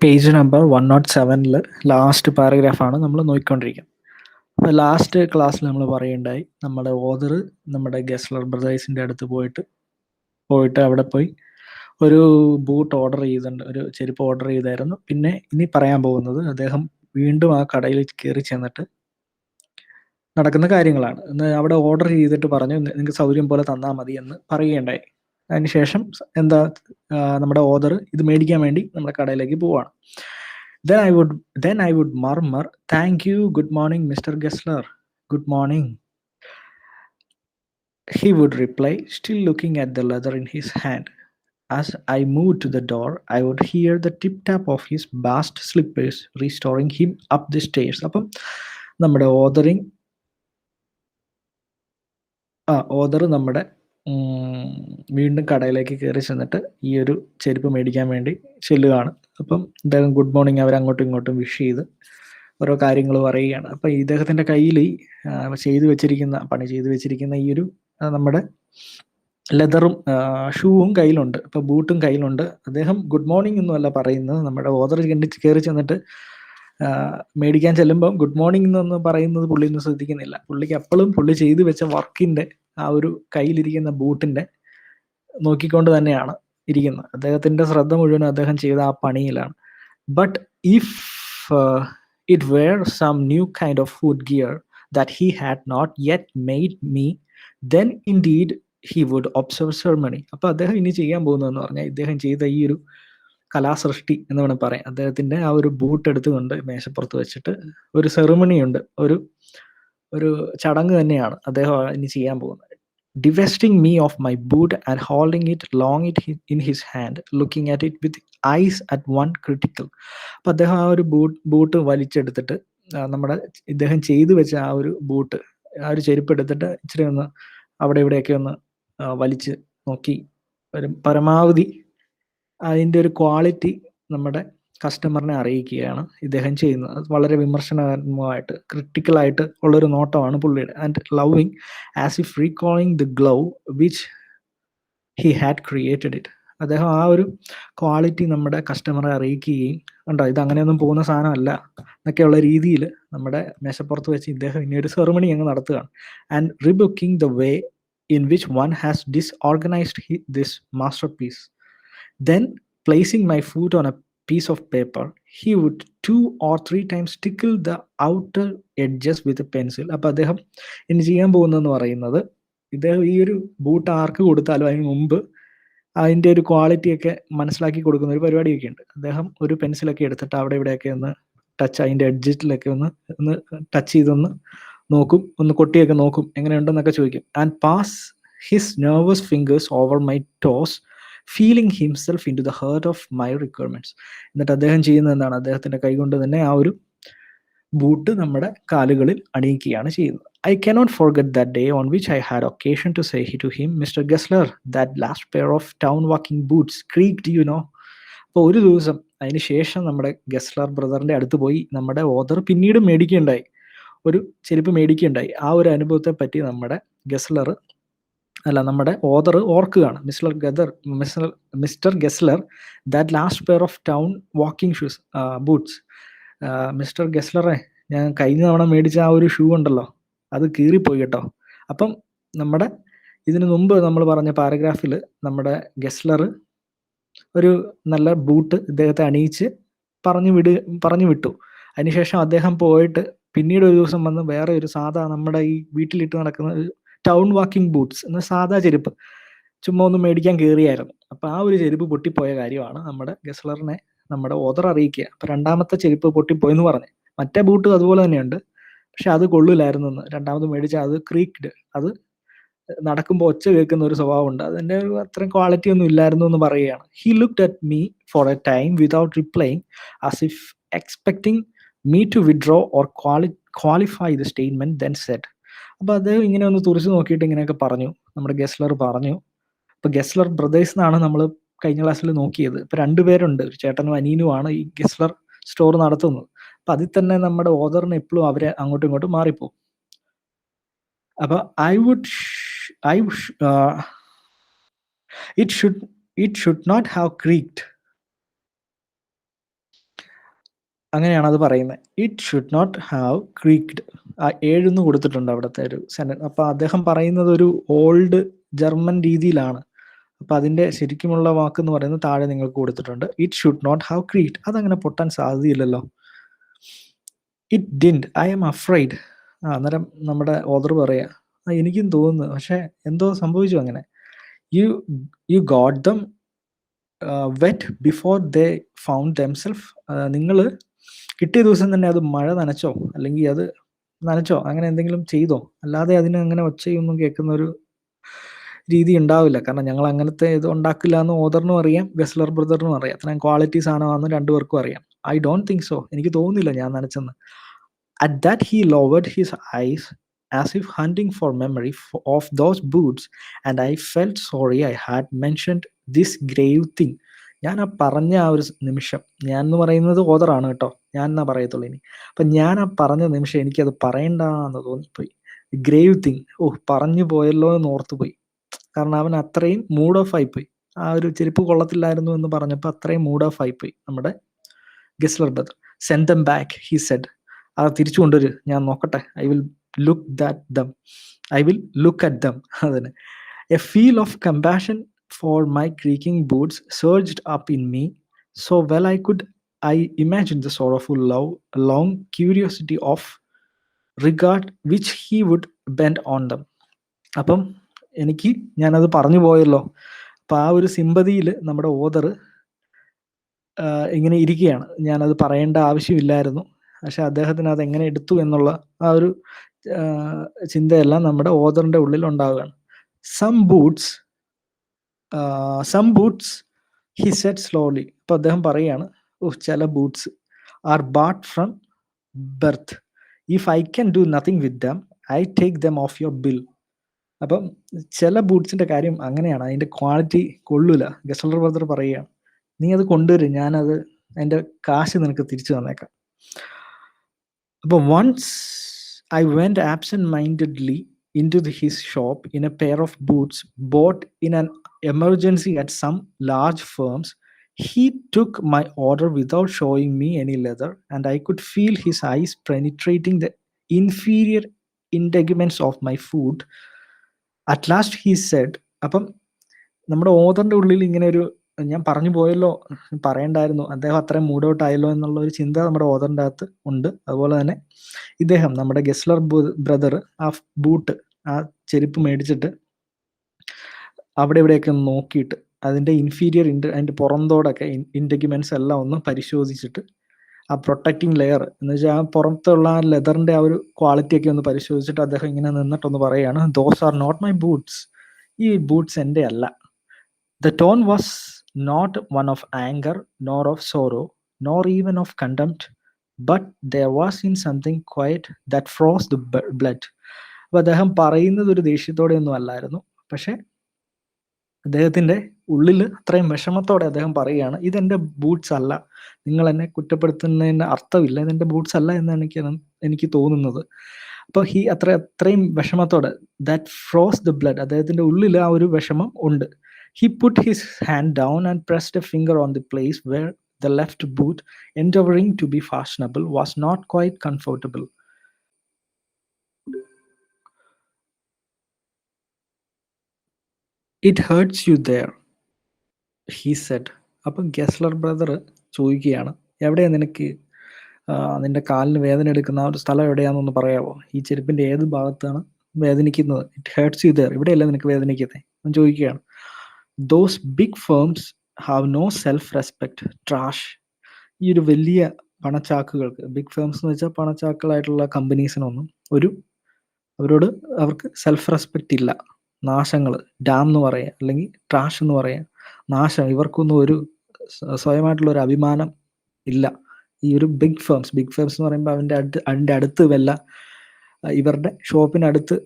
Page number 107 last പാരഗ്രാഫാണ് നമ്മൾ നോക്കിക്കൊണ്ടിരിക്കുന്നത്. അപ്പോൾ last ക്ലാസ്സിൽ നമ്മൾ പറയുണ്ടായി നമ്മുടെ ഓതർ നമ്മുടെ ഗെസ്ലർ ബ്രദേഴ്സിൻ്റെ അടുത്ത് പോയിട്ട് അവിടെ പോയി ഒരു ബൂട്ട് ഓർഡർ ചെയ്തിട്ടുണ്ട്, ഒരു ചെരുപ്പ് ഓർഡർ ചെയ്തായിരുന്നു. പിന്നെ ഇനി പറയാൻ പോകുന്നത് അദ്ദേഹം വീണ്ടും ആ കടയിൽ കയറി ചെന്നിട്ട് നടക്കുന്ന കാര്യങ്ങളാണ്. അവിടെ ഓർഡർ ചെയ്തിട്ട് പറഞ്ഞു നിങ്ങൾക്ക് സൗകര്യം പോലെ തന്നാൽ മതി എന്ന് പറയുകയുണ്ടായി. അതിനുശേഷം എന്താ നമ്മുടെ ഓതർ ഇത് മേടിക്കാൻ വേണ്ടി നമ്മുടെ കടയിലേക്ക് പോവാണ്. Then I would murmur, "Thank you, good morning, Mr. Gessler. Good morning." He would reply, still looking at the leather in his hand. As I moved to the door, I would hear the tip-tap of his bast slippers restoring him up the stairs. അപ്പം നമ്മുടെ author നമ്മുടെ വീണ്ടും കടയിലേക്ക് കയറി ചെന്നിട്ട് ഈ ഒരു ചെരുപ്പ് മേടിക്കാൻ വേണ്ടി ചെല്ലുകയാണ്. അപ്പം അദ്ദേഹം ഗുഡ് മോർണിംഗ് അവർ അങ്ങോട്ടും ഇങ്ങോട്ടും വിഷ് ചെയ്ത് ഓരോ കാര്യങ്ങൾ പറയുകയാണ്. അപ്പം ഇദ്ദേഹത്തിൻ്റെ കയ്യിൽ പണി ചെയ്തു വെച്ചിരിക്കുന്ന ഈ ഒരു നമ്മുടെ ലെതറും ഷൂവും കയ്യിലുണ്ട്, ഇപ്പോൾ ബൂട്ടും കയ്യിലുണ്ട്. അദ്ദേഹം ഗുഡ് മോർണിംഗ് ഒന്നുമല്ല പറയുന്നത്, നമ്മുടെ ഓതർ കയറി ചെന്നിട്ട് മേടിക്കാൻ ചെല്ലുമ്പം ഗുഡ് മോർണിംഗ് എന്നൊന്നും പറയുന്നത് പുള്ളിയൊന്നും ശ്രദ്ധിക്കുന്നില്ല. പുള്ളിക്ക് എപ്പോഴും പുള്ളി ചെയ്തു വെച്ച വർക്കിൻ്റെ ആ ഒരു കയ്യിലിരിക്കുന്ന ബൂട്ടിൻ്റെ നോക്കിക്കൊണ്ട് തന്നെയാണ് ഇരിക്കുന്നത്. അദ്ദേഹത്തിൻ്റെ ശ്രദ്ധ മുഴുവൻ അദ്ദേഹം ചെയ്ത ആ പണിയിലാണ്. But if it were some new kind of foot gear that he had not yet made me, then indeed he would observe ceremony. അപ്പോൾ അദ്ദേഹം ഇനി ചെയ്യാൻ പോകുന്നതെന്ന് പറഞ്ഞാൽ ഇദ്ദേഹം ചെയ്ത ഈ ഒരു കലാസൃഷ്ടി എന്ന് വേണം പറയാം. അദ്ദേഹത്തിൻ്റെ ആ ഒരു ബൂട്ട് എടുത്തുകൊണ്ട് മേശപ്പുറത്ത് വെച്ചിട്ട് ഒരു സെറിമണി ഉണ്ട്, ഒരു ചടങ്ങ് തന്നെയാണ് അദ്ദേഹം ഇനി ചെയ്യാൻ പോകുന്നത്. Divesting me of my boot and holding it long in his hand, looking at it with eyes at one critical. അപ്പോൾ അദ്ദേഹം ആ ഒരു ബൂട്ട് വലിച്ചെടുത്തിട്ട് ഇദ്ദേഹം ചെയ്തു വെച്ച ആ ഒരു ബൂട്ട്, ആ ഒരു ചെരുപ്പ് എടുത്തിട്ട് ഇച്ചിരി ഒന്ന് അവിടെ ഇവിടെയൊക്കെ ഒന്ന് വലിച്ച് നോക്കി പരമാവധി അതിൻ്റെ ഒരു ക്വാളിറ്റി നമ്മുടെ കസ്റ്റമറിനെ അറിയിക്കുകയാണ് ഇദ്ദേഹം ചെയ്യുന്നത്. അത് വളരെ വിമർശനാത്മകമായിട്ട് ക്രിട്ടിക്കലായിട്ട് ഉള്ളൊരു നോട്ടമാണ് പുള്ളിയുടെ. And loving as if recalling the glow which he had created it. അദ്ദേഹം ആ ഒരു ക്വാളിറ്റി നമ്മുടെ കസ്റ്റമറെ അറിയിക്കുകയും ഉണ്ടോ ഇത് അങ്ങനെയൊന്നും പോകുന്ന സാധനമല്ല എന്നൊക്കെയുള്ള രീതിയിൽ നമ്മുടെ മേശപ്പുറത്ത് വെച്ച് ഇദ്ദേഹം ഇനി ഒരു സെറിമണി അങ്ങ് നടത്തുകയാണ്. And rebuking the way in which one has disorganized this masterpiece. Then, placing my foot on a piece of paper, he would 2 or 3 times tickle the outer edges with a pencil. അപ്പോൾ അദ്ദേഹം ഇനി ചെയ്യാൻ പോകുന്നതെന്ന് പറയുന്നത്, ഇദ്ദേഹം ഈ ഒരു boot ആർക്ക് കൊടുത്താലും അതിന് മുമ്പ് അതിൻ്റെ ഒരു ക്വാളിറ്റിയൊക്കെ മനസ്സിലാക്കി കൊടുക്കുന്ന ഒരു പരിപാടിയൊക്കെ ഉണ്ട്. അദ്ദേഹം ഒരു പെൻസിലൊക്കെ എടുത്തിട്ട് അവിടെ ഇവിടെയൊക്കെ ഒന്ന് അതിൻ്റെ എഡ്ജിലൊക്കെ ഒന്ന് ടച്ച് ചെയ്തൊന്ന് നോക്കും, ഒന്ന് കൊട്ടിയൊക്കെ നോക്കും, എങ്ങനെയുണ്ടെന്നൊക്കെ ചോദിക്കും. And pass his nervous fingers over my toes, feeling himself into the heart of my requirements. എന്നിട്ട് അദ്ദേഹം ചെയ്യുന്നത് എന്താണ്, അദ്ദേഹത്തിൻ്റെ കൈകൊണ്ട് തന്നെ ആ ഒരു ബൂട്ട് നമ്മുടെ കാലുകളിൽ അണിയിക്കുകയാണ് ചെയ്യുന്നത്. I cannot forget that day on which I had occasion to say to him, "Mr. Gessler, that last pair of town walking boots creaked, you know." അപ്പോൾ ഒരു ദിവസം അതിന് ശേഷം നമ്മുടെ ഗെസ്ലർ ബ്രദറിൻ്റെ അടുത്ത് പോയി നമ്മുടെ ഓതർ പിന്നീട് ഒരു ചെരുപ്പ് മേടിക്കുകയുണ്ടായി. ആ ഒരു അനുഭവത്തെ പറ്റി നമ്മുടെ ഓതർ ഓർക്കുകയാണ്. Mister Gessler, that last pair of town walking shoes boots. Mister ഗെസ്ലറെ, ഞാൻ കഴിഞ്ഞ തവണ മേടിച്ച ആ ഒരു ഷൂ ഉണ്ടല്ലോ, അത് കീറിപ്പോയി കേട്ടോ. അപ്പം നമ്മുടെ ഇതിനു മുമ്പ് നമ്മൾ പറഞ്ഞ പാരഗ്രാഫിൽ നമ്മുടെ ഗെസ്ലർ ഒരു നല്ല ബൂട്ട് ഇദ്ദേഹത്തെ അണിയിച്ച് പറഞ്ഞു വിട്ടു. അതിനുശേഷം അദ്ദേഹം പോയിട്ട് പിന്നീട് ഒരു ദിവസം വന്ന് വേറെ ഒരു സാധാ നമ്മുടെ ഈ വീട്ടിലിട്ട് നടക്കുന്ന ടൗൺ വാക്കിംഗ് ബൂട്ട്സ് എന്ന സാധാ ചെരുപ്പ് ചുമ്മാ ഒന്ന് മേടിക്കാൻ കയറിയായിരുന്നു. അപ്പോൾ ആ ഒരു ചെരുപ്പ് പൊട്ടിപ്പോയ കാര്യമാണ് നമ്മുടെ ഗെസ്ലറിനെ നമ്മുടെ ഓതർ അറിയിക്കുക. അപ്പോൾ രണ്ടാമത്തെ ചെരുപ്പ് പൊട്ടിപ്പോയെന്ന് പറഞ്ഞു. മറ്റേ ബൂട്ട് അതുപോലെ തന്നെയുണ്ട്, പക്ഷെ അത് കൊള്ളില്ലായിരുന്നു എന്ന്. രണ്ടാമത് മേടിച്ചാൽ അത് ക്രീക്ഡ്, അത് നടക്കുമ്പോൾ ഒച്ച കേൾക്കുന്ന ഒരു സ്വഭാവമുണ്ട്, അതിൻ്റെ അത്രയും ക്വാളിറ്റി ഒന്നും ഇല്ലായിരുന്നു എന്ന് പറയുകയാണ്. He looked at me for A time without റിപ്ലൈയിങ്, as if expecting me to withdraw or qualify the statement, then said. അപ്പോൾ അദ്ദേഹം ഇങ്ങനെ ഒന്ന് തുറച്ചു നോക്കിയിട്ട് ഇങ്ങനെയൊക്കെ പറഞ്ഞു, നമ്മുടെ ഗെസ്ലർ പറഞ്ഞു. അപ്പോൾ ഗെസ്ലർ ബ്രദേഴ്സ് എന്നാണ് നമ്മൾ കഴിഞ്ഞ ക്ലാസ്സിൽ നോക്കിയത്. ഇപ്പോൾ 2 പേരുണ്ട്, ഒരു ചേട്ടനും അനിയനുമാണ് ഈ ഗെസ്ലർ സ്റ്റോർ നടത്തുന്നത്. അപ്പം അതിൽ തന്നെ നമ്മുടെ ഓതറിന് എപ്പോഴും അവരെ അങ്ങോട്ടും ഇങ്ങോട്ടും മാറിപ്പോകും. അപ്പോൾ it should not have creaked. അങ്ങനെയാണ് അത് പറയുന്നത്. It should not have creaked. ആ 7 എന്ന് കൊടുത്തിട്ടുണ്ട് അവിടുത്തെ ഒരു സെന്റൻസ്. അപ്പോൾ അദ്ദേഹം പറയുന്നത് ഒരു ഓൾഡ് ജർമ്മൻ രീതിയിലാണ്. അപ്പോൾ അതിൻ്റെ ശരിക്കുമുള്ള വാക്കെന്ന് പറയുന്നത് താഴെ നിങ്ങൾക്ക് കൊടുത്തിട്ടുണ്ട്. It should not have creaked. അതങ്ങനെ പൊട്ടാൻ സാധ്യതയില്ലല്ലോ. It didn't. I am afraid. അന്നേരം നമ്മുടെ ഓതർ പറയാ, എനിക്കും തോന്നുന്നു, പക്ഷേ എന്തോ സംഭവിച്ചു അങ്ങനെ. You you got them wet before they found themself. നിങ്ങൾ കിട്ടിയ ദിവസം തന്നെ അത് മഴ നനച്ചോ, അല്ലെങ്കിൽ അത് നനച്ചോ, അങ്ങനെ എന്തെങ്കിലും ചെയ്തോ? അല്ലാതെ അതിന് അങ്ങനെ ഒച്ചയൊന്നും കേൾക്കുന്ന ഒരു രീതി ഉണ്ടാവില്ല. കാരണം ഞങ്ങൾ അങ്ങനത്തെ ഇത് ഉണ്ടാക്കില്ല എന്ന് ഓതറിനും അറിയാം, ഗസ്ലർ ബ്രദറിനും അറിയാം. അത്രയും ക്വാളിറ്റി സാധനമാണെന്ന് രണ്ടുപേർക്കും അറിയാം. I don't think so. എനിക്ക് തോന്നുന്നില്ല ഞാൻ നനച്ചെന്ന്. At that he lowered his eyes as if hunting for memory of those boots, and I felt sorry I had mentioned this grave thing. ഞാൻ ആ പറഞ്ഞ ആ ഒരു നിമിഷം, ഞാൻ എന്ന് പറയുന്നത് ഓതറാണ് കേട്ടോ, ഞാൻ എന്നാ പറയത്തുള്ളൂ ഇനി. അപ്പം ഞാൻ ആ പറഞ്ഞ നിമിഷം എനിക്കത് പറയണ്ടെന്ന് തോന്നിപ്പോയി. ഗ്രേവ് തിങ്, പറഞ്ഞു പോയല്ലോ എന്ന് ഓർത്തുപോയി. കാരണം അവൻ അത്രയും മൂഡ് ഓഫ് ആയിപ്പോയി. ആ ഒരു ചെരുപ്പ് കൊള്ളത്തില്ലായിരുന്നു എന്ന് പറഞ്ഞപ്പോൾ അത്രയും മൂഡ് ഓഫ് ആയിപ്പോയി നമ്മുടെ Gessler brother. Send them back, he said. അത് തിരിച്ചു കൊണ്ടുവരും, ഞാൻ നോക്കട്ടെ. I will look at them. അതിന് a feel of compassion for my creaking boots surged up in me so well I imagine the sorrowful love, long curiosity of regard which he would bend on them. അപ്പം ഞാനത് പറഞ്ഞു പോയല്ലോ. അപ്പം ആ ഒരു സിമ്പതിയിൽ നമ്മുടെ author ഇങ്ങനെ ഇരിക്കുകയാണ്. ഞാനത് പറയേണ്ട ആവശ്യമില്ലായിരുന്നു, പക്ഷെ അദ്ദേഹത്തിന് അത് എങ്ങനെ എടുത്തു എന്നുള്ള ആ ഒരു ചിന്തയെല്ലാം നമ്മുടെ ഓതറിൻ്റെ ഉള്ളിൽ ഉണ്ടാവുകയാണ്. Some boots he said slowly. അപ്പോൾ അദ്ദേഹം പറയുകയാണ്, ചില boots are bad from birth. If I can do nothing with them I take them off your bill. അപ്പം ചില ബൂട്ട്സിൻ്റെ കാര്യം അങ്ങനെയാണ്, അതിൻ്റെ ക്വാളിറ്റി കൊള്ളൂല. ഗസ്ലർ ബ്രദർ പറയുകയാണ്, നീ അത് കൊണ്ടുവരും, ഞാനത് അതിൻ്റെ കാശ് നിനക്ക് തിരിച്ചു തന്നേക്കാം. അപ്പോൾ once I went absent-mindedly into his shop in a pair of boots bought in an emergency at some large firms. He took my order without showing me any leather, and I could feel his eyes penetrating the inferior integuments of my foot. At last he said, അപ്പം നമ്മുടെ ഓതറിൻ്റെ ഉള്ളിൽ ഇങ്ങനെ ഒരു, ഞാൻ പറഞ്ഞു പോയല്ലോ, പറയണ്ടായിരുന്നു, അദ്ദേഹം അത്രയും മൂഡ് ഔട്ട് ആയല്ലോ എന്നുള്ള ഒരു ചിന്ത നമ്മുടെ ഓതറിൻ്റെ അകത്ത് ഉണ്ട്. അതുപോലെ തന്നെ ഇദ്ദേഹം നമ്മുടെ ഗസ്ലർ ബ്രദർ ആ ബൂട്ട്, ആ ചെരുപ്പ് മേടിച്ചിട്ട് അവിടെ ഇവിടെയൊക്കെ ഒന്ന് നോക്കിയിട്ട് അതിൻ്റെ ഇൻഫീരിയർ അതിൻ്റെ പുറന്തോടൊക്കെ ഇൻറ്റഗ്യുമെൻറ്റ്സ് എല്ലാം ഒന്ന് പരിശോധിച്ചിട്ട് ആ പ്രൊട്ടക്റ്റിംഗ് ലെയർ എന്ന് വെച്ചാൽ ആ പുറത്തുള്ള ആ ലെതറിൻ്റെ ആ ഒരു ക്വാളിറ്റിയൊക്കെ ഒന്ന് പരിശോധിച്ചിട്ട് അദ്ദേഹം ഇങ്ങനെ നിന്നിട്ടൊന്ന് പറയുകയാണ്, those are not my boots. ഈ ബൂട്ട്സ് എൻ്റെ അല്ല. The tone was not one of anger, nor of sorrow, nor even of contempt, but there was in something quiet that froze the blood. അപ്പോൾ അദ്ദേഹം പറയുന്നത് ഒരു ദേഷ്യത്തോടെയൊന്നും അല്ലായിരുന്നു, പക്ഷേ അദ്ദേഹത്തിൻ്റെ ഉള്ളിൽ അത്രയും വിഷമത്തോടെ അദ്ദേഹം പറയുകയാണ്, ഇതെൻ്റെ ബൂട്ട്സ് അല്ല, നിങ്ങൾ എന്നെ കുറ്റപ്പെടുത്തുന്നതിന് അർത്ഥമില്ല, ഇതെൻ്റെ ബൂട്ട്സ് അല്ല എന്നാണ് എനിക്ക് തോന്നുന്നത്. അപ്പോൾ അത്രയും വിഷമത്തോടെ, ദാറ്റ് ഫ്രോസ് ദ ബ്ലഡ്, അദ്ദേഹത്തിൻ്റെ ഉള്ളിൽ ആ ഒരു വിഷമം ഉണ്ട്. He put his hand down and pressed a finger on the place where the left boot, endeavoring to be fashionable, was not quite comfortable. It hurts you there, he said. അപ്പം ഗസ്ലർ brother ചോദിക്കുകയാണ്, എവിടെയാണ് നിന്റെ കാലിന് വേദന എടുക്കുന്ന ആ ഒരു സ്ഥലം എവിടെയാണെന്നൊന്ന് പറയാമോ? ഈ ചെരുപ്പിൻ്റെ ഏത് ഭാഗത്താണ് വേദനിക്കുന്നത്? ഇറ്റ് ഹേർട്സ് യു ദർ, ഇവിടെയല്ല നിനക്ക് വേദനിക്കുന്നത് എന്ന് ചോദിക്കുകയാണ്. Those big firms have no self respect, trash. ഈ ഒരു വലിയ പണച്ചാക്കുകൾക്ക്, ബിഗ് ഫേംസ് എന്ന് വെച്ചാൽ പണച്ചാക്കളായിട്ടുള്ള കമ്പനീസിനൊന്നും അവർക്ക് സെൽഫ് റെസ്പെക്റ്റ് ഇല്ല. നാശങ്ങൾ, ഡാം എന്ന് പറയാം, അല്ലെങ്കിൽ ട്രാഷ് എന്ന് പറയാം, നാശം. ഇവർക്കൊന്നും ഒരു സ്വയമായിട്ടുള്ള ഒരു അഭിമാനം ഇല്ല. ഈ ഒരു ബിഗ് ഫേംസ് എന്ന് പറയുമ്പോൾ അതിൻ്റെ അടുത്ത് വല്ല ഇവരുടെ ഷോപ്പിനടുത്ത്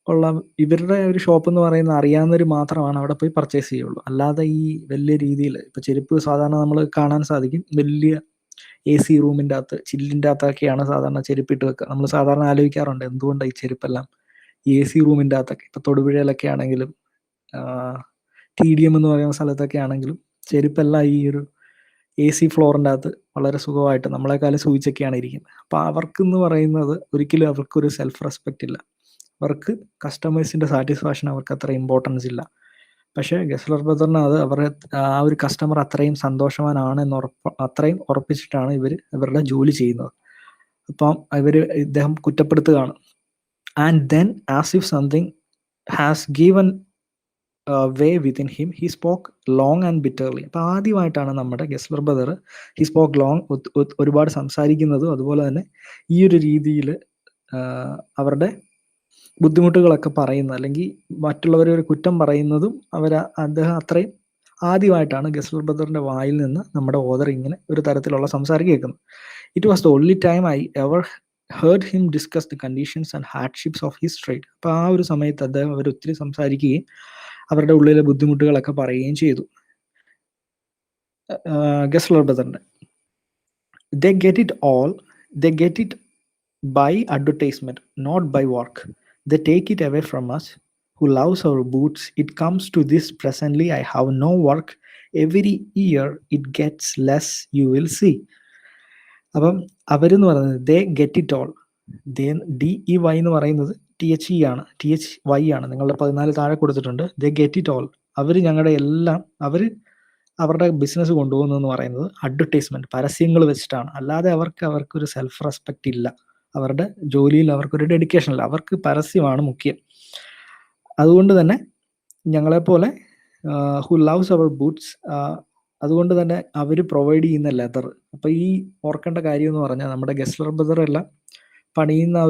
ഉള്ള ഇവരുടെ ഒരു ഷോപ്പ് എന്ന് പറയുന്ന അറിയാവുന്നവർ മാത്രമാണ് അവിടെ പോയി പർച്ചേസ് ചെയ്യുള്ളൂ. അല്ലാതെ ഈ വലിയ രീതിയിൽ ഇപ്പോൾ ചെരുപ്പ് സാധാരണ നമ്മൾ കാണാൻ സാധിക്കും, വലിയ AC റൂമിൻ്റെ അകത്ത്, ചില്ലിൻ്റെ അകത്തൊക്കെയാണ് സാധാരണ ചെരുപ്പിട്ട് വെക്കുക. നമ്മൾ സാധാരണ ആലോചിക്കാറുണ്ട്, എന്തുകൊണ്ടാണ് ഈ ചെരുപ്പെല്ലാം AC റൂമിൻ്റെ അകത്തൊക്കെ. ഇപ്പോൾ തൊടുപുഴയിലൊക്കെ ആണെങ്കിലും TDM എന്ന് പറയുന്ന സ്ഥലത്തൊക്കെ ആണെങ്കിലും ചെരുപ്പെല്ലാം ഈ ഒരു AC ഫ്ലോറിൻ്റെ അകത്ത് വളരെ സുഖമായിട്ട് നമ്മളെക്കാളും സൂചിച്ചൊക്കെയാണ് ഇരിക്കുന്നത്. അപ്പോൾ അവർക്കെന്ന് പറയുന്നത് ഒരിക്കലും അവർക്കൊരു സെൽഫ് റെസ്പെക്റ്റ് ഇല്ല. അവർക്ക് കസ്റ്റമേഴ്സിൻ്റെ സാറ്റിസ്ഫാക്ഷൻ അവർക്ക് അത്ര ഇമ്പോർട്ടൻസ് ഇല്ല. പക്ഷേ ഗസ്ലർ ബ്രദറിന് അത് അവരുടെ ആ ഒരു കസ്റ്റമർ അത്രയും സന്തോഷവാനാണ് അത്രയും ഉറപ്പിച്ചിട്ടാണ് ഇവരുടെ ജോലി ചെയ്യുന്നത്. അപ്പം ഇദ്ദേഹം കുറ്റപ്പെടുത്തുകയാണ്. And then as if something has given way within him he spoke long and bitterly. അപ്പോൾ ആദ്യമായിട്ടാണ് നമ്മുടെ Gessler brother he spoke long ഒരുപാട് സംസാരിക്കുന്നതും അതുപോലെ തന്നെ ഈ ഒരു രീതിയിൽ അവരുടെ ബുദ്ധിമുട്ടുകളൊക്കെ പറയുന്നത് അല്ലെങ്കിൽ മറ്റുള്ളവരെ ഒരു കുറ്റം പറയുന്നതും അദ്ദേഹം അത്രയും ആദ്യമായിട്ടാണ് ഗസ്ലർ ബ്രദറിന്റെ വായിൽ നിന്ന് നമ്മുടെ ഓദർ ഇങ്ങനെ ഒരു തരത്തിലുള്ള സംസാരം കേൾക്കുന്നത്. It was the only time I ever heard him discuss the conditions and hardships of his trade. അപ്പോൾ ആ ഒരു സമയത്ത് അദ്ദേഹം ഒത്തിരി സംസാരിക്കുകയും അവരുടെ ഉള്ളിലെ ബുദ്ധിമുട്ടുകളൊക്കെ പറയുകയും ചെയ്തു. ഗസ്ലർ ബ്രദറിന്റെ ദേ get it by advertisement, not by work. They take it away from us who loves our boots. It comes to this presently, I have no work. Every year it gets less, you will see. അപ്പം അവരെന്ന് പറയുന്നത് ദേ get it all. DEY എന്ന് പറയുന്നത് THE ആണ്, THY ആണ്. നിങ്ങളുടെ 14 താഴെ കൊടുത്തിട്ടുണ്ട്. They get it all. അവർ ഞങ്ങളുടെ എല്ലാം അവരുടെ ബിസിനസ് കൊണ്ടുപോകുന്നതെന്ന് പറയുന്നത് അഡ്വർടൈസ്മെന്റ്, പരസ്യങ്ങൾ വെച്ചിട്ടാണ്. അല്ലാതെ അവർക്കൊരു സെൽഫ് റെസ്പെക്റ്റ് ഇല്ല. അവരുടെ ജോലിയിൽ അവർക്കൊരു ഡെഡിക്കേഷൻ ഇല്ല. അവർക്ക് പരസ്യമാണ് മുഖ്യം. അതുകൊണ്ട് തന്നെ ഞങ്ങളെപ്പോലെ ഹു ലവ്സ് അവർ ബൂട്ട്സ്, അതുകൊണ്ട് തന്നെ അവർ പ്രൊവൈഡ് ചെയ്യുന്ന ലെതർ. അപ്പോൾ ഈ ഓർക്കേണ്ട കാര്യം എന്ന് പറഞ്ഞാൽ നമ്മുടെ ഗസ്ലർ ബ്രദർ എല്ലാം പണിയുന്ന ആ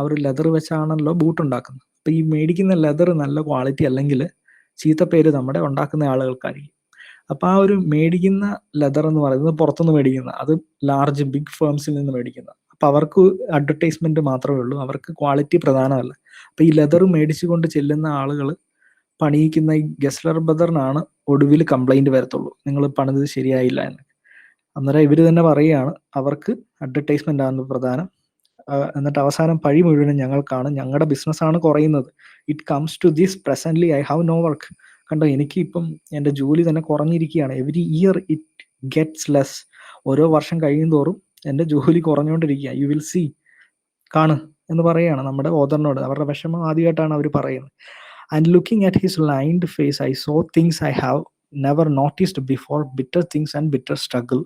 ഒരു ലെതർ വെച്ചാണല്ലോ ബൂട്ട് ഉണ്ടാക്കുന്നത്. അപ്പോൾ ഈ മേടിക്കുന്ന ലെതർ നല്ല ക്വാളിറ്റി അല്ലെങ്കിൽ ചീത്തപ്പേര് നമ്മുടെ ഉണ്ടാക്കുന്ന ആളുകൾക്കായിരിക്കും. അപ്പോൾ ആ ഒരു മേടിക്കുന്ന ലെതർ എന്ന് പറയുന്നത് പുറത്തുനിന്ന് മേടിക്കുന്ന, അത് ലാർജ് ബിഗ് ഫേംസിൽ നിന്ന് മേടിക്കുന്ന. അപ്പോൾ അവർക്ക് അഡ്വർടൈസ്മെന്റ് മാത്രമേ ഉള്ളൂ, അവർക്ക് ക്വാളിറ്റി പ്രധാനമല്ല. അപ്പോൾ ഈ ലെതർ മേടിച്ചുകൊണ്ട് ചെല്ലുന്ന ആളുകൾ പണിയിക്കുന്ന ഈ ഗസ്ലർ ബ്രദറിനാണ് ഒടുവിൽ കംപ്ലൈന്റ് വരത്തുള്ളൂ, നിങ്ങൾ പണിത് ശരിയായില്ല എന്ന്. അന്നേരം ഇവർ തന്നെ പറയുകയാണ് അവർക്ക് അഡ്വർടൈസ്മെന്റ് ആണ് പ്രധാനം. എന്നിട്ട് അവസാനം പഴി മുഴുവനും ഞങ്ങൾക്കാണ്, ഞങ്ങളുടെ ബിസിനസ്സാണ് കുറയുന്നത്. It comes to this presently I have no work. കണ്ടോ, എനിക്ക് ഇപ്പം എൻ്റെ ജോലി തന്നെ കുറഞ്ഞിരിക്കുകയാണ്. Every year it gets less. ഓരോ വർഷം കഴിയും തോറും എൻ്റെ ജോലി കുറഞ്ഞുകൊണ്ടിരിക്കുക. യു വിൽ സീ, കാണ് എന്ന് പറയുകയാണ് നമ്മുടെ ഓദറിനോട്. അവരുടെ വിഷമം ആദ്യമായിട്ടാണ് അവർ പറയുന്നത്. And looking at his lined face I saw things I have never noticed before, bitter things and bitter struggle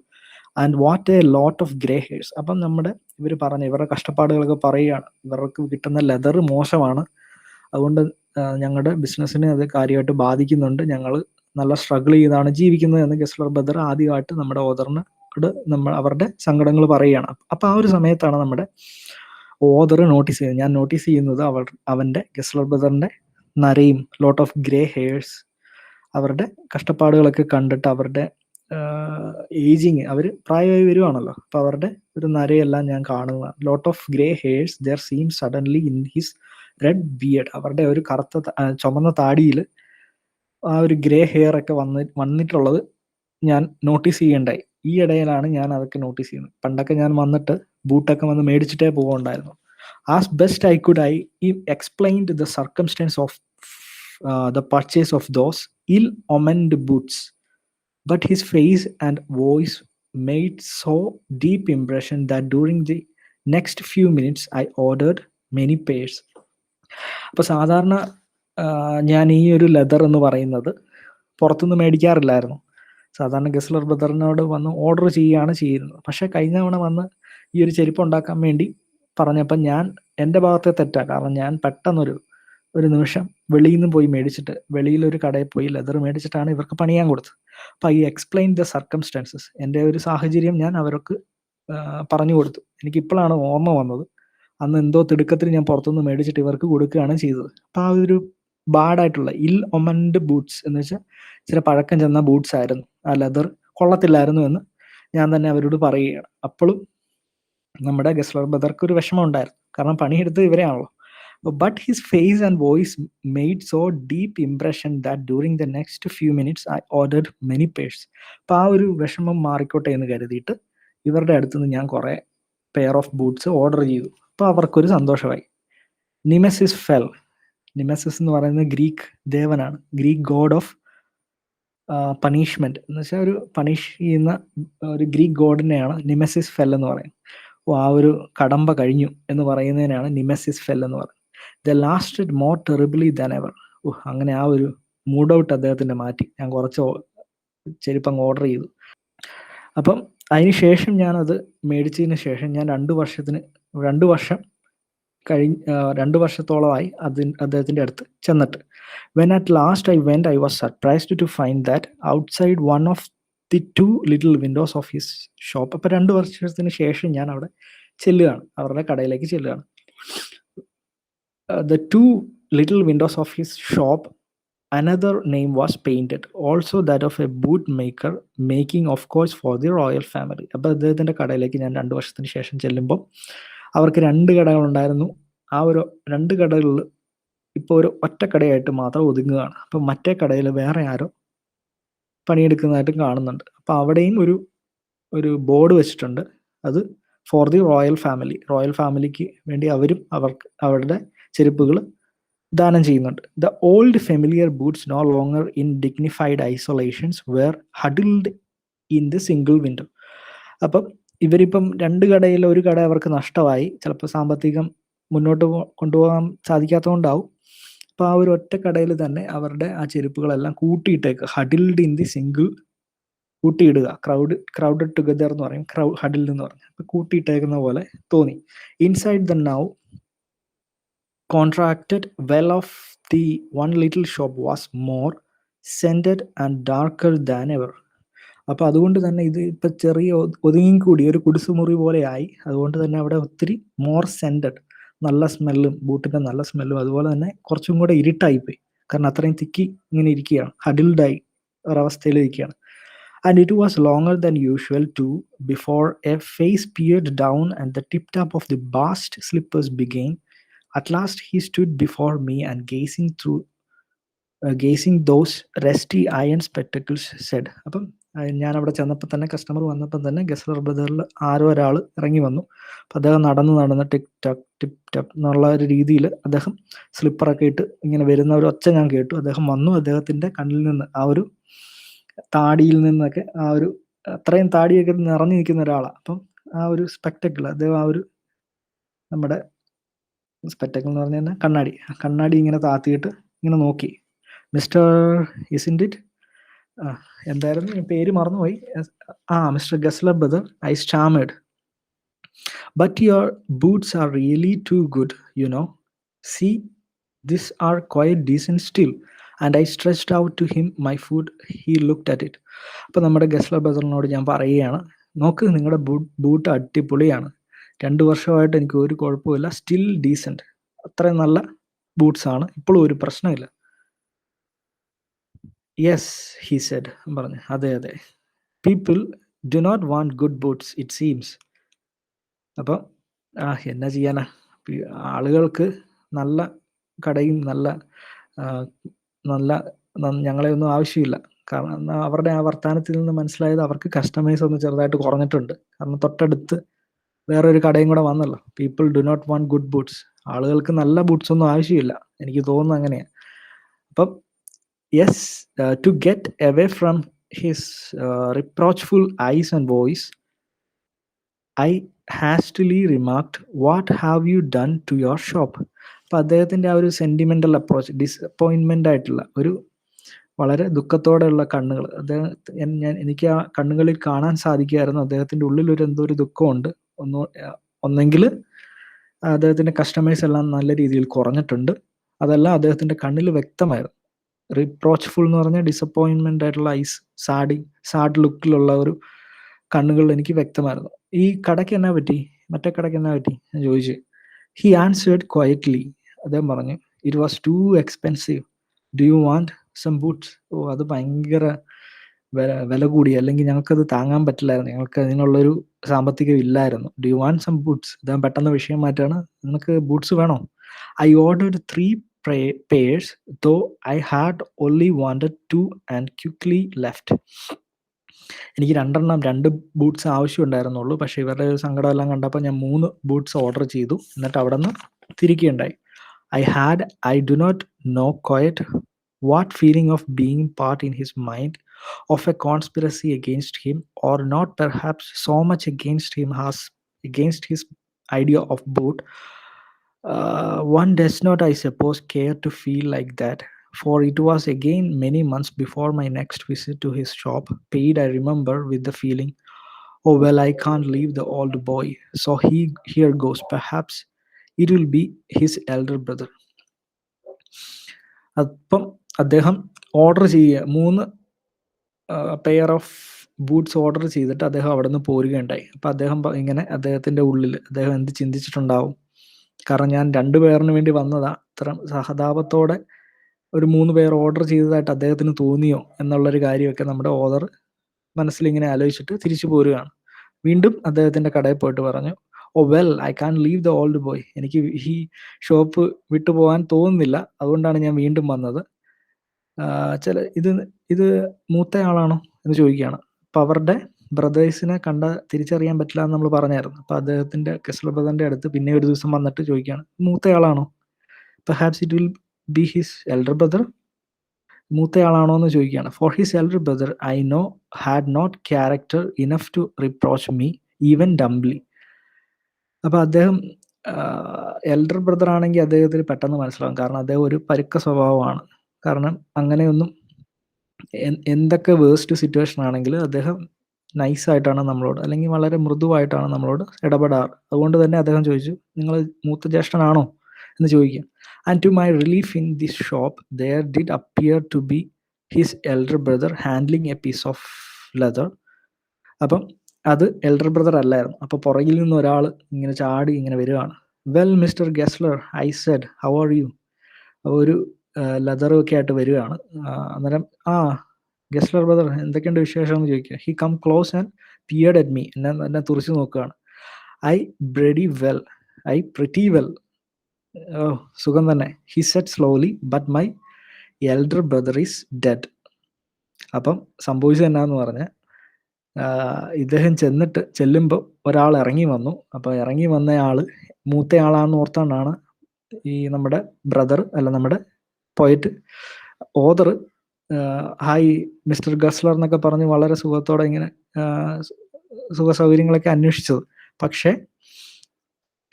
and what a lot of grey hairs. അപ്പം ഇവരുടെ കഷ്ടപ്പാടുകളൊക്കെ പറയുകയാണ്. ഇവർക്ക് കിട്ടുന്ന ലെതർ മോശമാണ്, അതുകൊണ്ട് ഞങ്ങളുടെ ബിസിനസ്സിനെ അത് കാര്യമായിട്ട് ബാധിക്കുന്നുണ്ട്, ഞങ്ങൾ നല്ല സ്ട്രഗിൾ ചെയ്താണ് ജീവിക്കുന്നത് എന്ന് ഗസ്ലർ ബ്രദർ ആദ്യമായിട്ട് നമ്മുടെ ഓദറിനോട് അവരുടെ സങ്കടങ്ങൾ പറയുകയാണ്. അപ്പം ആ ഒരു സമയത്താണ് നമ്മുടെ ഓദർ നോട്ടീസ് ചെയ്യുന്നത്. ഞാൻ നോട്ടീസ് ചെയ്യുന്നത് അവൻ്റെ ഗസ്ലർ ബ്രദറിന്റെ നരയും ലോട്ട് ഓഫ് ഗ്രേ ഹെയർസ്, അവരുടെ കഷ്ടപ്പാടുകളൊക്കെ കണ്ടിട്ട് അവരുടെ ഏജിങ്, അവർ പ്രായമായി വരുവാണല്ലോ, അപ്പൊ അവരുടെ ഒരു നരയെല്ലാം ഞാൻ കാണുന്നതാണ്. Lot of grey hairs there seem suddenly in his red beard. അവരുടെ ഒരു ചുമന്ന താടിയിൽ ആ ഒരു ഗ്രേ ഹെയർ ഒക്കെ വന്നിട്ടുള്ളത് ഞാൻ നോട്ടീസ് ചെയ്യണ്ടായി. ഈ ഇടയിലാണ് ഞാൻ അതൊക്കെ നോട്ടീസ് ചെയ്യുന്നത്. പണ്ടൊക്കെ ഞാൻ വന്നിട്ട് ബൂട്ടൊക്കെ വന്ന് മേടിച്ചിട്ടേ പോകുന്നുണ്ടായിരുന്നു. As best I could I explained the circumstances of the purchase of those ill omened boots. But his face and voice made so deep impression that during the next few minutes I ordered many pairs. അപ്പോൾ സാധാരണ ഞാൻ ഈ ഒരു leather എന്ന് പറയുന്നത് പുറത്തുനിന്ന് മേടിക്കാറില്ലായിരുന്നു. സാധാരണ ഗസ്ലർ ബ്രദറിനോട് വന്ന് ഓർഡർ ചെയ്യുകയാണ് ചെയ്യുന്നത്. പക്ഷേ കഴിഞ്ഞ തവണ വന്ന് ഈ ഒരു ചെരുപ്പ് ഉണ്ടാക്കാൻ വേണ്ടി പറഞ്ഞപ്പോൾ എൻ്റെ ഭാഗത്തെ തെറ്റാണ്. കാരണം ഞാൻ പെട്ടെന്നൊരു നിമിഷം വെളിയിൽ നിന്ന് പോയി മേടിച്ചിട്ട്, വെളിയിലൊരു കടയിൽ പോയി ലെതർ മേടിച്ചിട്ടാണ് ഇവർക്ക് പണിയാൻ കൊടുത്തത്. അപ്പോൾ ഐ എക്സ്പ്ലെയിൻ ദ സർക്കംസ്റ്റൻസസ്. എൻ്റെ ഒരു സാഹചര്യം ഞാൻ അവർക്ക് പറഞ്ഞു കൊടുത്തു. എനിക്കിപ്പോഴാണ് ഓർമ്മ വന്നത്, അന്ന് എന്തോ തിടുക്കത്തിൽ ഞാൻ പുറത്തുനിന്ന് മേടിച്ചിട്ട് ഇവർക്ക് കൊടുക്കുകയാണ് ചെയ്തത്. അപ്പോൾ ആ ഒരു ബാഡായിട്ടുള്ള ഇൽ ഒമൻഡ് ബൂട്ട്സ് എന്ന് വെച്ചാൽ ചില പഴക്കം ചെന്ന ബൂട്ട്സ് ആയിരുന്നു, ആ ലെതർ കൊള്ളത്തില്ലായിരുന്നു എന്ന് ഞാൻ തന്നെ അവരോട് പറയുകയാണ്. അപ്പോഴും നമ്മുടെ ഗസ്ലർ ബ്രദർക്ക് ഒരു വിഷമം ഉണ്ടായിരുന്നു, കാരണം പണിയെടുത്ത് ഇവരെയാണല്ലോ. But his face and voice made so deep impression that during the next few minutes I ordered many pairs. അപ്പോൾ ആ ഒരു വിഷമം മാറിക്കോട്ടെ എന്ന് കരുതിയിട്ട് ഇവരുടെ അടുത്തുനിന്ന് ഞാൻ കുറേ പെയർ ഓഫ് ബൂട്ട്സ് ഓർഡർ ചെയ്തു. അപ്പോൾ അവർക്കൊരു സന്തോഷമായി. നിമെസിസ് ഫെൽ. നിമെസിസ് എന്ന് പറയുന്നത് ഗ്രീക്ക് ദേവനാണ്, ഗ്രീക്ക് ഗോഡ് ഓഫ് പണിഷ്മെന്റ് എന്ന് വെച്ചാൽ ഒരു പണിഷ് ചെയ്യുന്ന ഒരു ഗ്രീക്ക് ഗോഡിനെയാണ് നിമെസിസ് ഫെൽ എന്ന് പറയുന്നത്. ആ ഒരു കടമ്പ കഴിഞ്ഞു എന്ന് പറയുന്നതിനാണ് നിമെസിസ് ഫെൽ എന്ന് പറയുന്നത്. The lasted more terribly than ever. അങ്ങനെ ആ ഒരു മൂഡ് ഔട്ട് അദ്ദേഹത്തിന്റെ മാറ്റി. ഞാൻ കുറച്ച് ചെരുപ്പ് അങ്ങ് ഓർഡർ ചെയ്തു. അപ്പം അതിന് ശേഷം ഞാനത് മേടിച്ചതിന് ശേഷം ഞാൻ 2 വർഷം 2 വർഷത്തോളമായി അദ്ദേഹത്തിന്റെ അടുത്ത് ചെന്നിട്ട്. When at last I went, I was surprised to find that outside one of the 2 little windows of his shop. അപ്പോൾ 2 വർഷത്തിന് ശേഷം ഞാൻ അവിടെ ചെല്ലുകയാണ്, അവരുടെ കടയിലേക്ക് ചെല്ലുകയാണ്. The 2 little windows of his shop, another name was painted, also that of a boot maker, making of course for the royal family. അപ്പോൾ അദ്ദേഹത്തിൻ്റെ കടയിലേക്ക് ഞാൻ 2 വർഷത്തിന് ശേഷം ചെല്ലുമ്പോൾ അവർക്ക് 2 കടകളുണ്ടായിരുന്നു. ആ ഒരു 2 കടകളിൽ ഇപ്പോൾ ഒരു ഒറ്റ കടയായിട്ട് മാത്രം ഒതുങ്ങുകയാണ്. അപ്പം മറ്റേ കടയിൽ വേറെ ആരോ പണിയെടുക്കുന്നതായിട്ടും കാണുന്നുണ്ട്. അപ്പോൾ അവിടെയും ഒരു ബോർഡ് വെച്ചിട്ടുണ്ട്. അത് for the royal family. Royal ഫാമിലിക്ക് വേണ്ടി അവരുടെ ചെരുപ്പുകൾ ദാനം ചെയ്യുന്നുണ്ട്. The old familiar boots no longer in dignified isolations where huddled in the single window. അപ്പം ഇവരിപ്പം 2 കടയിൽ ഒരു കട അവർക്ക് നഷ്ടമായി. ചിലപ്പോൾ സാമ്പത്തികം മുന്നോട്ട് കൊണ്ടുപോകാൻ സാധിക്കാത്തതുകൊണ്ടാവും. അപ്പോൾ ആ ഒരു ഒറ്റ കടയിൽ തന്നെ അവരുടെ ആ ചെരുപ്പുകളെല്ലാം കൂട്ടിയിട്ടേക്ക്. ഹഡിൽഡ് ഇൻ ദി സിംഗിൾ, കൂട്ടിയിടുക. ക്രൗഡഡ് ടുഗദർ എന്ന് പറയും, ഹഡിൽഡ് എന്ന് പറയും. അപ്പോൾ കൂട്ടിയിട്ടേക്കുന്ന പോലെ തോന്നി. Inside the now contracted well of the one little shop was more scented and darker than ever. അപ്പോൾ അതുകൊണ്ട് തന്നെ ഇത് ഇപ്പം ചെറിയ ഒതുങ്ങിക്കൂടി ഒരു കുടിസുമുറി പോലെയായി. അതുകൊണ്ട് തന്നെ അവിടെ ഒത്തിരി മോർ സെൻറ്റഡ്, നല്ല സ്മെല്ലും, ബൂട്ടിൻ്റെ നല്ല സ്മെല്ലും, അതുപോലെ തന്നെ കുറച്ചും കൂടെ ഇരുട്ടായിപ്പോയി. കാരണം അത്രയും തിക്കി ഇങ്ങനെ ഇരിക്കുകയാണ്, ഹഡിൽഡായി ഒരവസ്ഥയിൽ ഇരിക്കുകയാണ്. And it was longer than usual too, before a face peered down and the tip-top of the bast slippers began. At last he stood before me and gazing those rusty iron spectacles said. അപ്പം ഞാൻ അവിടെ ചെന്നപ്പോൾ തന്നെ, customer വന്നപ്പോൾ തന്നെ ഗസ്ലർ ബ്രദറിൽ ആരോ ഒരാൾ ഇറങ്ങി വന്നു. അപ്പം അദ്ദേഹം നടന്ന് ടിക് ടപ്പ് എന്നുള്ള ഒരു രീതിയിൽ അദ്ദേഹം സ്ലിപ്പറൊക്കെ ഇട്ട് ഇങ്ങനെ വരുന്ന ഒരു ഒച്ച ഞാൻ കേട്ടു. അദ്ദേഹം വന്നു. അദ്ദേഹത്തിൻ്റെ കണ്ണിൽ നിന്ന് ആ ഒരു താടിയിൽ നിന്നൊക്കെ ആ ഒരു അത്രയും താടിയൊക്കെ നിറഞ്ഞു നിൽക്കുന്ന ഒരാളാണ്. അപ്പം ആ ഒരു സ്പെക്ടക്കിൾ, അദ്ദേഹം ആ ഒരു നമ്മുടെ സ്പെക്ടക്കിൾ എന്ന് പറഞ്ഞു കഴിഞ്ഞാൽ കണ്ണാടി ഇങ്ങനെ താത്തിയിട്ട് ഇങ്ങനെ നോക്കി. മിസ്റ്റർ ഇസിൻറ്റ് ഇറ്റ്, എന്തായിരുന്നു പേര് മറന്നുപോയി. Mister Gessler brother, I stammered. But your boots are really too good, you know. See, these are quite decent still. And I stretched out to him my foot. He looked at it. അപ്പോൾ നമ്മുടെ ഗസ്ലർ ബ്രദറിനോട് ഞാൻ പറയുകയാണ്, നോക്ക്, നിങ്ങളുടെ boot അടിപൊളിയാണ്. 2 വർഷമായിട്ട് എനിക്ക് ഒരു കുഴപ്പമില്ല. Still decent. അത്രയും നല്ല ബൂട്ട്സ് ആണ്, ഇപ്പോഴും ഒരു പ്രശ്നമില്ല. യെസ്, ഹി സെഡ്, പറഞ്ഞു. അതെ, people do not want good boots it seems. അപ്പം എന്നാ ചെയ്യാനാ, ആളുകൾക്ക് നല്ല കടയും നല്ല ഞങ്ങളെ ഒന്നും ആവശ്യമില്ല. കാരണം അവരുടെ ആ വർത്തമാനത്തിൽ നിന്ന് മനസ്സിലായത് അവർക്ക് കസ്റ്റമേഴ്സ് ഒന്ന് ചെറുതായിട്ട് കുറഞ്ഞിട്ടുണ്ട്. കാരണം തൊട്ടടുത്ത് വേറൊരു കടയും കൂടെ വന്നല്ലോ. People do not want good boots. ആളുകൾക്ക് നല്ല ബൂട്ട്സ് ഒന്നും ആവശ്യമില്ല, എനിക്ക് തോന്നുന്നു അങ്ങനെയാണ്. അപ്പം yes, to get away from his reproachful eyes and voice, I hastily remarked, what have you done to your shop. അപ്പം അദ്ദേഹത്തിൻ്റെ ആ ഒരു സെൻറ്റിമെൻ്റൽ അപ്രോച്ച്, ഡിസപ്പോയിൻമെൻ്റ് ആയിട്ടുള്ള ഒരു വളരെ ദുഃഖത്തോടെയുള്ള കണ്ണുകൾ, എനിക്ക് ആ കണ്ണുകളിൽ കാണാൻ സാധിക്കുമായിരുന്നു. അദ്ദേഹത്തിൻ്റെ ഉള്ളിൽ എന്തോ ഒരു ദുഃഖമുണ്ട്. ഒന്നെങ്കിൽ അദ്ദേഹത്തിൻ്റെ കസ്റ്റമേഴ്സ് എല്ലാം നല്ല രീതിയിൽ കുറഞ്ഞിട്ടുണ്ട്, അതെല്ലാം അദ്ദേഹത്തിൻ്റെ കണ്ണിൽ വ്യക്തമായിരുന്നു. റിപ്രോച്ച്ഫുൾ എന്ന് പറഞ്ഞാൽ ഡിസപ്പോയിൻമെൻ്റ് ആയിട്ടുള്ള ഐസ്, സാഡ് ലുക്കിലുള്ള ഒരു കണ്ണുകൾ എനിക്ക് വ്യക്തമായിരുന്നു. ഈ കടയ്ക്ക് എന്നാ പറ്റി, മറ്റേ കടയ്ക്ക് എന്നാ പറ്റി ഞാൻ ചോദിച്ചു. He answered quietly. അദ്ദേഹം പറഞ്ഞു, it was too expensive. Do you want some boots? അത് ഭയങ്കര വില കൂടി, അല്ലെങ്കിൽ ഞങ്ങൾക്കത് താങ്ങാൻ പറ്റില്ലായിരുന്നു, ഞങ്ങൾക്ക് അതിനുള്ളൊരു സാമ്പത്തികം ഇല്ലായിരുന്നു. Do you want some boots? അദ്ദേഹം പെട്ടെന്ന് വിഷയം മാറ്റാണ്, നിങ്ങൾക്ക് ബൂട്ട്സ് വേണോ? I ordered 3 pairs, though I had only wanted 2 and quickly left. എനിക്ക് 2 ബൂട്ട്സ് ആവശ്യമുണ്ടായിരുന്നുള്ളൂ. പക്ഷേ ഇവരുടെ സങ്കടമെല്ലാം കണ്ടപ്പോൾ ഞാൻ 3 ബൂട്ട്സ് ഓർഡർ ചെയ്തു. എന്നിട്ട് അവിടെ നിന്ന് തിരിക്കുകയുണ്ടായി. I do not know quite what feeling of being part in his mind of a conspiracy against him, or not perhaps so much against him as against his idea of boot. One does not, I suppose, care to feel like that, for it was again many months before my next visit to his shop, paid, I remember, with the feeling, oh well, I can't leave the old boy, so here goes. Perhaps it will be his elder brother. അപ്പം അദ്ദേഹം order ചെയ്യുക 3 pair of boots order ചെയ്തിട്ട് അദ്ദേഹം അവിടെ നിന്ന് പോരുകയുണ്ടായി. അപ്പം അദ്ദേഹം ഇങ്ങനെ അദ്ദേഹത്തിൻ്റെ ഉള്ളിൽ അദ്ദേഹം എന്ത് ചിന്തിച്ചിട്ടുണ്ടാവും? കാരണം ഞാൻ 2 പേരിന് വേണ്ടി വന്നതാ, ഇത്ര സഹതാപത്തോടെ ഒരു 3 പേർ ഓർഡർ ചെയ്തതായിട്ട് അദ്ദേഹത്തിന് തോന്നിയോ എന്നുള്ളൊരു കാര്യമൊക്കെ നമ്മുടെ ഓതർ മനസ്സിലിങ്ങനെ ആലോചിച്ചിട്ട് തിരിച്ചു പോരുകയാണ്. വീണ്ടും അദ്ദേഹത്തിൻ്റെ കടയിൽ പോയിട്ട് പറഞ്ഞു, oh well, I can leave the old boy. എനിക്ക് ഈ ഷോപ്പ് വിട്ടു പോകാൻ തോന്നുന്നില്ല, അതുകൊണ്ടാണ് ഞാൻ വീണ്ടും വന്നത്. ഇത് മൂത്തയാളാണോ എന്ന് ചോദിക്കുകയാണ്. അപ്പം അവരുടെ ബ്രദേഴ്സിനെ തിരിച്ചറിയാൻ പറ്റില്ല എന്ന് നമ്മൾ പറഞ്ഞായിരുന്നു. അപ്പം അദ്ദേഹത്തിൻ്റെ കെസ്ലർ ബ്രദറിൻ്റെ അടുത്ത് പിന്നെ ഒരു ദിവസം വന്നിട്ട് ചോദിക്കുകയാണ്, മൂത്തയാളാണോ? Perhaps it will be his elder brother. മൂത്തയാളാണോ എന്ന് ചോദിക്കുകയാണ്. For his elder brother I know had not character enough to reproach me even dumbly. അപ്പം അദ്ദേഹം എൽഡർ ബ്രദർ ആണെങ്കിൽ അദ്ദേഹത്തിന് പെട്ടെന്ന് മനസ്സിലാവും, കാരണം അദ്ദേഹം ഒരു പരുക്ക സ്വഭാവമാണ്. കാരണം അങ്ങനെയൊന്നും എന്തൊക്കെ വേസ്റ്റ് സിറ്റുവേഷൻ ആണെങ്കിലും അദ്ദേഹം നൈസായിട്ടാണ് നമ്മളോട്, അല്ലെങ്കിൽ വളരെ മൃദുവായിട്ടാണ് നമ്മളോട് ഇടപെടാറ്. അതുകൊണ്ട് തന്നെ അദ്ദേഹം ചോദിച്ചു, നിങ്ങൾ മൂത്ത ജ്യേഷ്ഠനാണോ എന്ന് ചോദിക്കുക. And to my relief in this shop there did appear to be his elder brother handling a piece of leather. അപ്പം അത് എൽഡർ ബ്രദർ അല്ലായിരുന്നു. അപ്പോൾ പുറകിൽ നിന്ന് ഒരാൾ ഇങ്ങനെ ചാടി ഇങ്ങനെ വരികയാണ്. Well Mister Gessler, I said, how are you? അപ്പോൾ ഒരു ലെതറും ഒക്കെ ആയിട്ട് വരികയാണ്. അന്നേരം ഗെസ്ലർ ബ്രദർ എന്തൊക്കെയുണ്ട് വിശേഷം എന്ന് ചോദിക്കുക. He come close and peered at me. എന്നെ തുറച്ചു നോക്കുകയാണ്. I pretty well. ഓ, സുഖം തന്നെ. He said slowly, but my elder brother is dead. അപ്പം സംഭവിച്ചത് എന്നാന്ന് പറഞ്ഞാൽ, ഇദ്ദേഹം ചെല്ലുമ്പോൾ ഒരാൾ ഇറങ്ങി വന്നു. അപ്പോൾ ഇറങ്ങി വന്നയാൾ മൂത്തയാളാണെന്ന് ഓർത്തുകൊണ്ടാണ് ഈ നമ്മുടെ ബ്രദർ, അല്ല നമ്മുടെ പോയിട്ട് ഓതർ, ഹായ് മിസ്റ്റർ ഗസ്ലർ എന്നൊക്കെ പറഞ്ഞ് വളരെ സുഖത്തോടെ ഇങ്ങനെ സുഖ സൗകര്യങ്ങളൊക്കെ അന്വേഷിച്ചത്. പക്ഷേ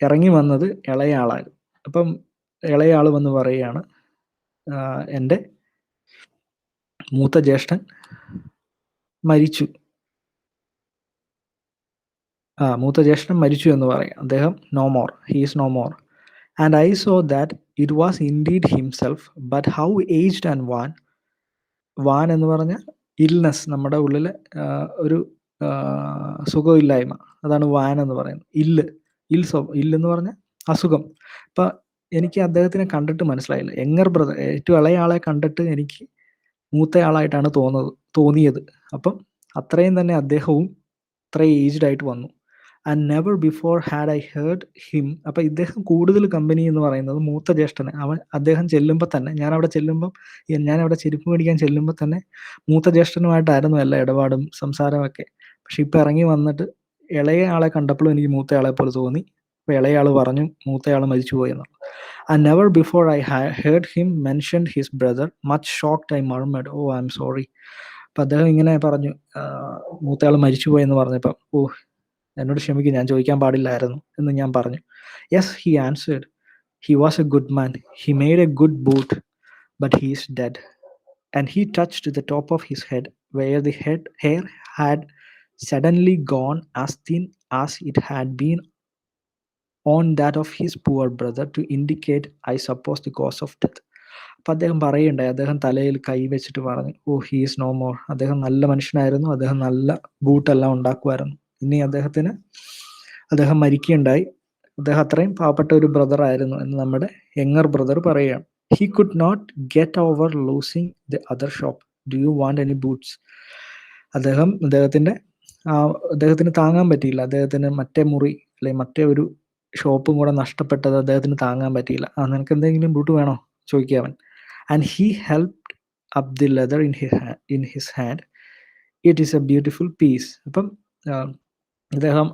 ഇറങ്ങി വന്നത് ഇളയാളായിരുന്നു. അപ്പം ഇളയാൾ വന്ന് പറയുകയാണ്, എൻ്റെ മൂത്ത ജ്യേഷ്ഠൻ മരിച്ചു. മൂത്ത ജ്യേഷ്ഠൻ മരിച്ചു എന്ന് പറയാം. അദ്ദേഹം no more, he is no more. And I saw that it was indeed himself, but how aged and wan എന്ന് പറഞ്ഞാൽ ഇൽനെസ്, നമ്മുടെ ഉള്ളിൽ ഒരു സുഖമില്ലായ്മ, അതാണ് വാൻ എന്ന് പറയുന്നത്. ഇല്ലെന്ന് പറഞ്ഞാൽ അസുഖം. അപ്പം എനിക്ക് അദ്ദേഹത്തിനെ കണ്ടിട്ട് മനസ്സിലായില്ല. യങ്ങർ ബ്രദർ, ഏറ്റവും ഇളയാളെ കണ്ടിട്ട് എനിക്ക് മൂത്തയാളായിട്ടാണ് തോന്നിയത്. അപ്പം അത്രയും തന്നെ അദ്ദേഹവും അത്രയും ഏജ്ഡ് ആയിട്ട് വന്നു. And never before had I heard him. അപ്പം ഇദ്ദേഹം കൂടുതൽ കമ്പനി എന്ന് പറയുന്നത് മൂത്ത ജ്യേഷ്ഠന്. അദ്ദേഹം ചെല്ലുമ്പോൾ തന്നെ, ഞാൻ അവിടെ ചെരുപ്പ് മേടിക്കാൻ ചെല്ലുമ്പോൾ തന്നെ മൂത്ത ജ്യേഷ്ഠനുമായിട്ടായിരുന്നു എല്ലാ ഇടപാടും സംസാരമൊക്കെ. പക്ഷെ ഇപ്പം ഇറങ്ങി വന്നിട്ട് ഇളയ ആളെ കണ്ടപ്പോഴും എനിക്ക് മൂത്തയാളെ പോലെ തോന്നി. അപ്പോൾ ഇളയാൾ പറഞ്ഞു മൂത്തയാൾ മരിച്ചുപോയി എന്നുള്ളത്. And never before I heard him mentioned his brother. Much shocked I murmured, oh I am sorry. അപ്പം അദ്ദേഹം ഇങ്ങനെ പറഞ്ഞു, മൂത്തയാൾ മരിച്ചുപോയി എന്ന് പറഞ്ഞപ്പം, ഓ എന്നോട് ക്ഷമിക്കും, ഞാൻ ചോദിക്കാൻ പാടില്ലായിരുന്നു എന്ന് ഞാൻ പറഞ്ഞു. Yes, he answered, he was a good man, he made a good boot, but he is dead. And he touched the top of his head where the hair had suddenly gone as thin as it had been on that of his poor brother, to indicate, I suppose, the cause of death. അപ്പം അദ്ദേഹം പറയുണ്ടായി, അദ്ദേഹം തലയിൽ കൈ വെച്ചിട്ട് പറഞ്ഞു, ഓ he is no more. അദ്ദേഹം നല്ല മനുഷ്യനായിരുന്നു, അദ്ദേഹം നല്ല ബൂട്ടെല്ലാം ഉണ്ടാക്കുമായിരുന്നു. ഇനി അദ്ദേഹം മരിക്കുകയുണ്ടായി. അദ്ദേഹം അത്രയും പാവപ്പെട്ട ഒരു ബ്രദർ ആയിരുന്നു എന്ന് നമ്മുടെ യങ്ങർ ബ്രദർ പറയുകയാണ്. He could not get over losing the other shop. Do you want any boots? അദ്ദേഹത്തിന് താങ്ങാൻ പറ്റിയില്ല. അദ്ദേഹത്തിന് മറ്റേ മുറി അല്ലെങ്കിൽ മറ്റേ ഒരു ഷോപ്പും കൂടെ നഷ്ടപ്പെട്ടത് അദ്ദേഹത്തിന് താങ്ങാൻ പറ്റിയില്ല. നിനക്ക് എന്തെങ്കിലും ബൂട്ട് വേണോ ചോദിക്കുക അവൻ. And he helped up the leather in his hand. It is a beautiful piece. അപ്പം അദ്ദേഹം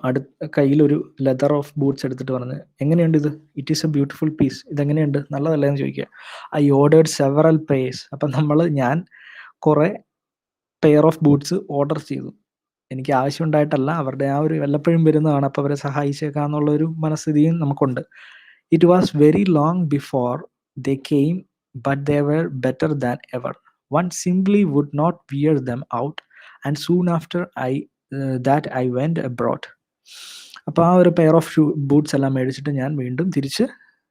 കയ്യിലൊരു ലെതർ ഓഫ് ബൂട്ട്സ് എടുത്തിട്ട് പറഞ്ഞ്, എങ്ങനെയുണ്ട് ഇത്? It is a beautiful piece. ഇതെങ്ങനെയുണ്ട്, നല്ലതല്ലേ എന്ന് ചോദിക്കുക. I ordered several pairs. അപ്പം ഞാൻ കുറേ പെയർ ഓഫ് ബൂട്ട്സ് ഓർഡർ ചെയ്തു. എനിക്ക് ആവശ്യമുണ്ടായിട്ടല്ല, അവരുടെ ആ ഒരു വല്ലപ്പോഴും വരുന്നതാണ്, അപ്പോൾ അവരെ സഹായിച്ചേക്കാന്നുള്ളൊരു മനസ്ഥിതിയും നമുക്കുണ്ട്. It was very long before they came, but they were better than ever. One simply would not wear them out, and soon after that I went abroad. അപ്പോൾ ആ ഒരു പെയർ ഓഫ് ബൂട്ട്സ് എല്ലാം മേടിച്ചിട്ട് ഞാൻ വീണ്ടും തിരിച്ച്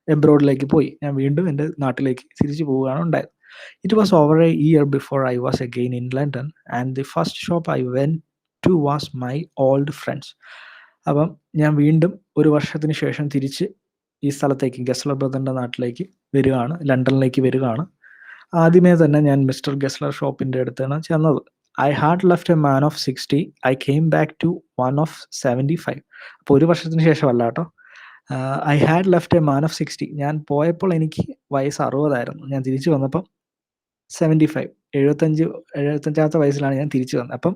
എബ്രോഡിലേക്ക് പോയി. ഞാൻ വീണ്ടും എൻ്റെ നാട്ടിലേക്ക് തിരിച്ചു പോവുകയാണ് ഉണ്ടായത്. It was over a year before I was again in London, and the first shop I went to was my old friends. അപ്പം ഞാൻ വീണ്ടും ഒരു വർഷത്തിന് ശേഷം തിരിച്ച് ഈ സ്ഥലത്തേക്ക്, ഗസ്ലർ ബ്രദറിൻ്റെ നാട്ടിലേക്ക് വരികയാണ്, ലണ്ടനിലേക്ക് വരികയാണ്. ആദ്യമേ തന്നെ ഞാൻ മിസ്റ്റർ ഗസ്ലർ ഷോപ്പിൻ്റെ അടുത്താണ് ചെന്നത്. I had left a man of 60, I came back to one of 75. അപ്പോൾ ഒരു വർഷത്തിന് ശേഷമല്ല കേട്ടോ. I had left a man of 60. ഞാൻ പോയപ്പോൾ എനിക്ക് വയസ്സ് 60 ഞാൻ തിരിച്ചു വന്നപ്പം 75, 75ാമത്തെ വയസ്സിലാണ് ഞാൻ തിരിച്ചു വന്നത്. അപ്പം